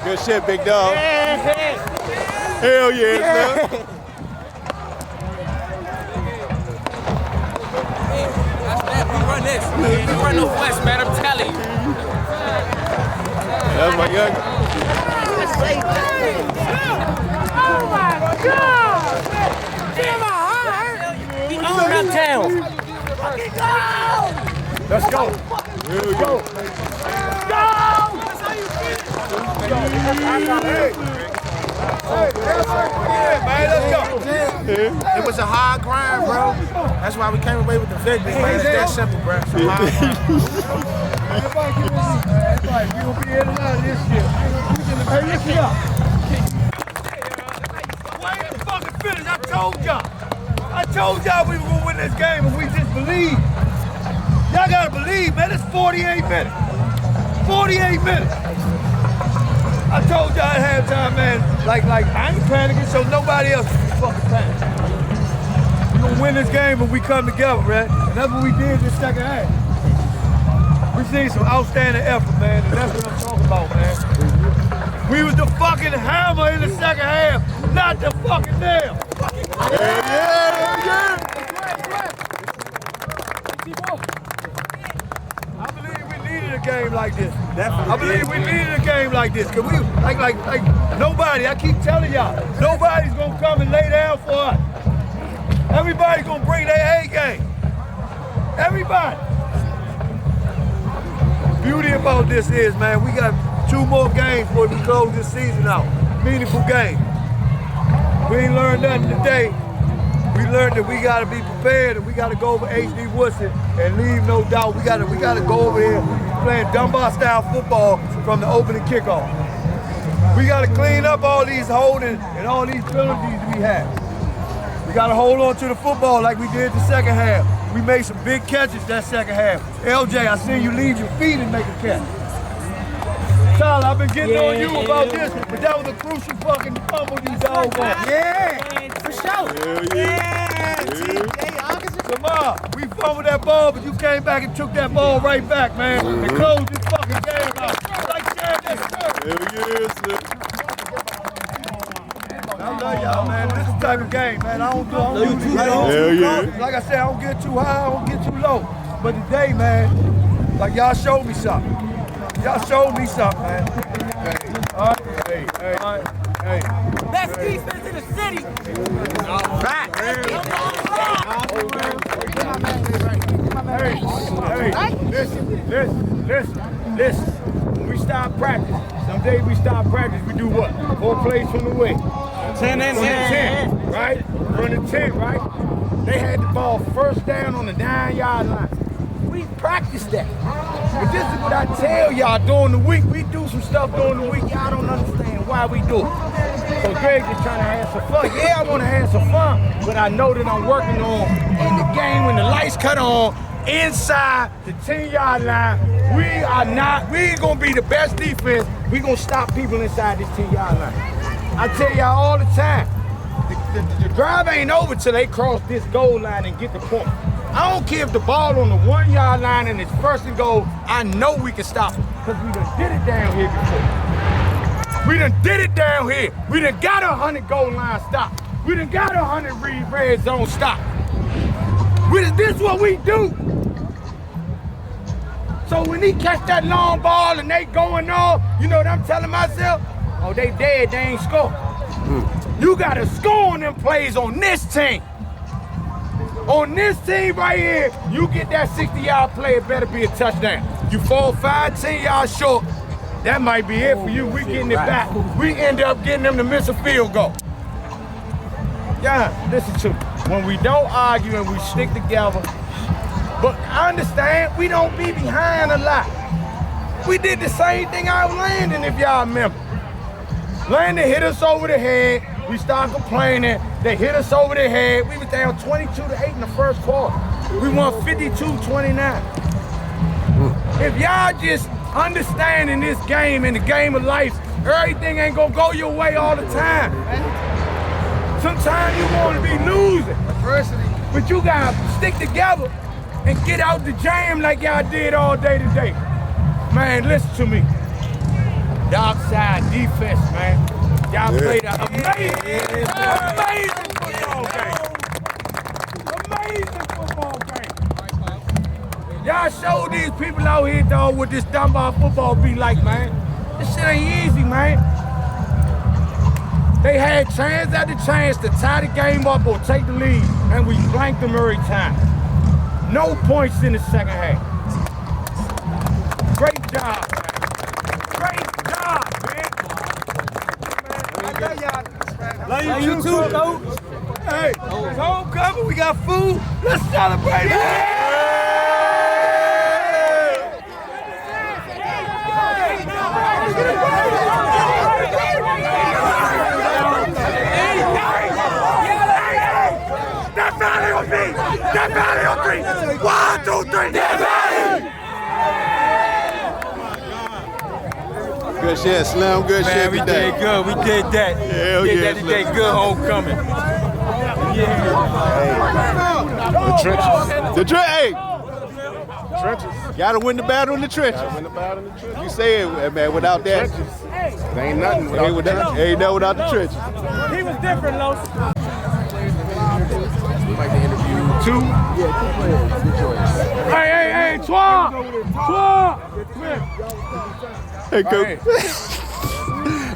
Good shit, big dog. Hell yeah, Slim. We run this. We run no flex, man. I'm telling you. That's my young. Oh my God! Damn, my heart! We own Uptown. Let's go. Here we go. It was a hard grind, bro. That's why we came away with the victory, man. It's that simple, bro. It's a hard grind. We gonna be in and out of this shit. Hey, listen up. Why ain't the fucking finish? I told y'all we were gonna win this game if we just believe. Y'all gotta believe, man. It's 48 minutes. 48 minutes. I told y'all at halftime, man, like I ain't panicking, so nobody else can fucking panic. We're gonna win this game if we come together, man. And that's what we did this second half. We seen some outstanding effort, man, and that's what I'm talking about, man. We was the fucking hammer in the second half, not the fucking nail. Yeah. I believe we needed a game like this. I believe we needed a game like this. Cause we like nobody, I keep telling y'all, nobody's gonna come and lay down for us. Everybody's gonna bring their A game. Everybody. The beauty about this is, man, we got 2 more games before we close this season out. Meaningful game. We ain't learned nothing today. We learned that we gotta be prepared and we gotta go over H.D. Woodson and leave no doubt. We gotta go over there playing Dunbar style football from the opening kickoff. We gotta clean up all these holding and all these penalties we have. We gotta hold on to the football like we did the second half. We made some big catches that second half. LJ, I seen you leave your feet and make a catch. Tyler, I've been getting on you about this, but that was a crucial fucking fumble you dog on. Yeah, for sure. Yeah. Come on, we fumbled that ball, but you came back and took that ball right back, man, and closed this fucking game out. Like that, I love y'all, man. This is the type of game, man. I don't do too low. Like I said, I don't get too high, I don't get too low. But today, man, like y'all showed me something. Y'all showed me something, man. Hey. Best defense in the city. All right. Listen. When we stop practice, some days we stop practice, we do what? 4 plays from the way. 10 and 10, right? From the 10, right? They had the ball first down on the 9-yard line. We practiced that. But this is what I tell y'all during the week. We do some stuff during the week. Y'all don't understand why we do it. So Greg is trying to have some fun. Yeah, I want to have some fun, but I know that I'm working on in the game when the lights cut on, inside the 10-yard line, we ain't gonna be the best defense. We gonna stop people inside this 10-yard line. I tell y'all all the time, the drive ain't over till they cross this goal line and get the point. I don't care if the ball on the 1-yard line and it's first and goal, I know we can stop it, because we done did it down here before. We done did it down here. We done got 100 goal line stop. We done got 100 red zone stop. This is what we do. So when he catch that long ball and they going off, you know what I'm telling myself? Oh, they dead, they ain't score. You gotta score on them plays on this team. On this team right here, you get that 60-yard play, it better be a touchdown. You fall 5, 10 yards short, that might be it for you. We getting it back. We end up getting them to miss a field goal. Yeah, listen to me. When we don't argue and we stick together, but I understand we don't be behind a lot. We did the same thing out Landon, if y'all remember. Landon hit us over the head. We started complaining. They hit us over the head. We was down 22-8 in the first quarter. We won 52-29. If y'all just understand in this game, in the game of life, everything ain't gonna go your way all the time. Sometimes you wanna be losing, but you gotta stick together and get out the jam like y'all did all day today. Man, listen to me. The outside defense, man. Y'all played an amazing football game. Amazing football game. Y'all showed these people out here, dog, what this Dunbar football be like, man. This shit ain't easy, man. They had chance after chance to tie the game up or take the lead, and we blanked them every time. No points in the second half. Great job, man. Great job, man. Love you too, coach. Hey, it's homecoming. We got food. Let's celebrate it. That valley on me! That valley on 3! 1, 2, 3! That valley! Good shit, Slim. Good Man, shit we today. did good. We did that. Hell we did yeah, that today. Slim. Good homecoming. The trenches. The trenches. Hey. Trenches. Gotta win the battle in the trenches. Win the battle in the trenches. You say it, man. Without that, There ain't nothing without the trenches. ain't nothing without the trenches. He was different, Los. We'd like to interview 2. Hey, Twa! Hey, coach.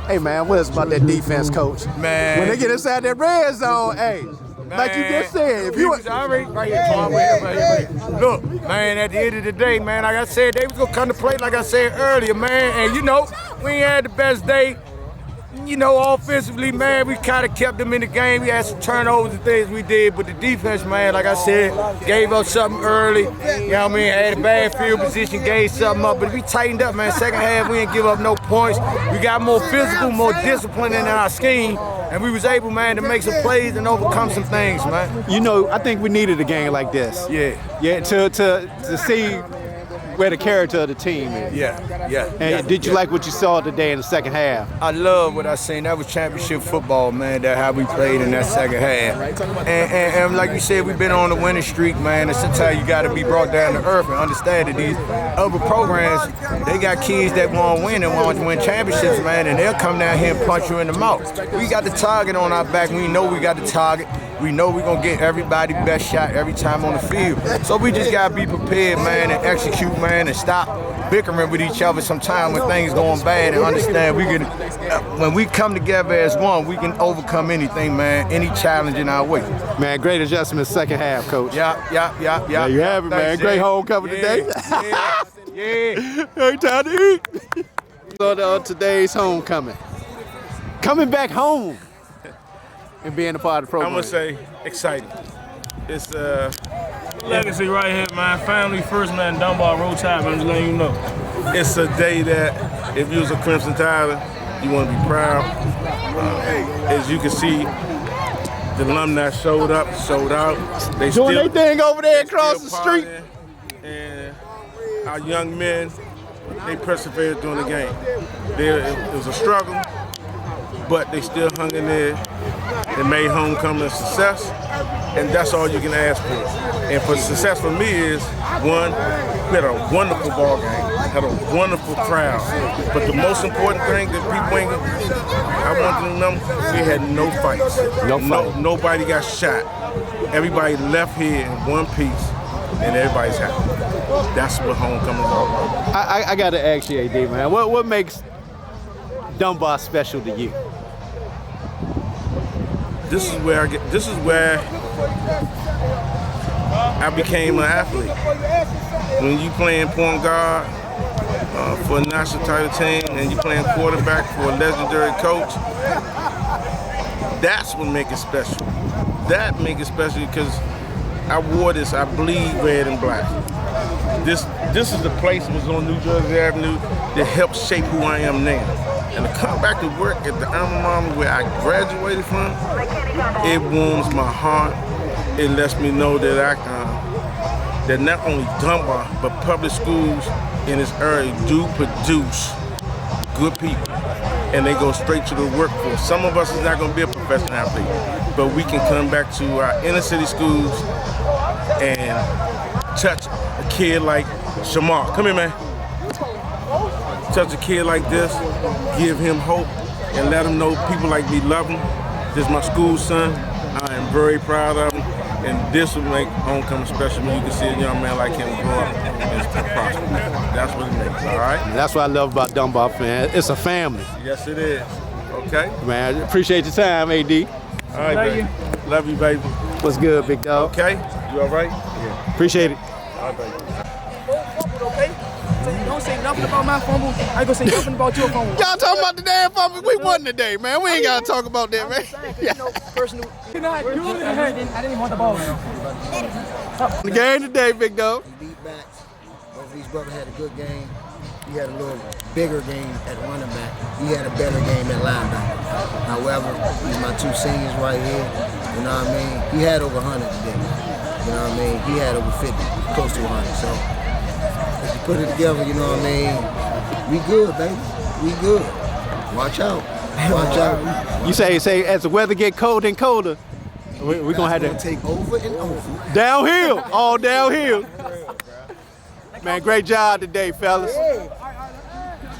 Hey, man, what is about that defense, coach? Man. When they get inside that red zone, hey, like you just said, if you right here, Twa, right here. Look, man, at the end of the day, man, like I said, they was gonna come to play like I said earlier, man. And you know, we ain't had the best day. You know, offensively, man, we kind of kept them in the game. We had some turnovers and things we did, but the defense, man, like I said, gave up something early. You know what I mean? Had a bad field position, gave something up, but we tightened up, man. Second half, we didn't give up no points. We got more physical, more discipline in our scheme, and we was able, man, to make some plays and overcome some things, man. You know, I think we needed a game like this. Yeah. Yeah, to see where the character of the team is. Yeah. And did you like what you saw today in the second half? I love what I seen. That was championship football, man. That's how we played in that second half. And like you said, we've been on a winning streak, man. And sometimes you got to be brought down to earth and understand that these other programs, they got kids that want to win and want to win championships, man. And they'll come down here and punch you in the mouth. We got the target on our back. We know we got the target. We know we're going to get everybody best shot every time on the field. So we just got to be prepared, man, and execute, man, and stop bickering with each other sometimes when things going bad and understand we can, when we come together as one, we can overcome anything, man, any challenge in our way. Man, great adjustment second half, coach. Yeah. There you have it, man. Great homecoming today. Yeah. Ain't time to eat. So today's homecoming. Coming back home and being a part of the program. I'm gonna say excited. It's legacy right here, man. Family first, man. Dunbar Road Tide, man. Just letting you know. It's a day that if you was a Crimson Tider, you want to be proud. As you can see, the alumni showed up, showed out. They doing their thing over there they across still the street. partying, and our young men, they persevered during the game. It was a struggle, but they still hung in there. They made homecoming a success, and that's all you can ask for. And for success for me is, one, we had a wonderful ball game, had a wonderful crowd. But the most important thing that people ain't, I want them to know, we had no fights. Nobody got shot. Everybody left here in one piece, and everybody's happy. That's what homecoming is all about. I got to ask you, AD, man, what makes Dunbar special to you? This is where I became an athlete. When you playing point guard for a national title team and you playing quarterback for a legendary coach, that's what makes it special. That makes it special because I wore this, I bleed red and black. This is the place that was on New Jersey Avenue that helped shape who I am now. And to come back to work at the alma mater where I graduated from, it warms my heart. It lets me know that that not only Dunbar, but public schools in this area do produce good people, and they go straight to the workforce. Some of us is not going to be a professional athlete, but we can come back to our inner city schools and touch a kid like Shamar. Come here, man. Touch a kid like this, give him hope, and let him know people like me love him. This is my school son. I am very proud of him, and this will make homecoming special when you can see a young man like him grow up and prosper. That's what it makes, all right? And that's what I love about Dunbar, man. It's a family. Yes, it is. Okay? Man, appreciate your time, AD. All right, baby. Love you, baby. What's good, big dog? Okay? You all right? Yeah. Appreciate it. All right, baby. Don't say nothing about my fumble. I ain't gonna say nothing about your fumble. Y'all talking about the damn fumble? We won today, man. We ain't gotta talk about that, man. Personal. I didn't even want the ball. The game today, big dog. Beat backs. Both of these brothers had a good game. He had a little bigger game at running back. He had a better game at linebacker. However, these my two seniors right here. You know what I mean? He had over 100 today. You know what I mean? He had over 50, close to 100. So if you put it together, you know what I mean? We good, baby. We good. Watch out. Watch out. You say as the weather get colder and colder, we're gonna have to take over and over. Downhill, all downhill. Man, great job today, fellas.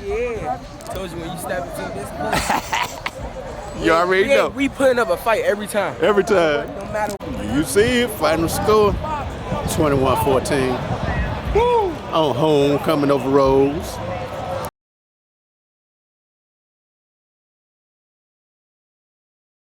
Yeah. Told you when you step into this place. You already know. We putting up a fight every time. Every time. No matter what. You see it, final score, 21-14. On home, coming over Rose.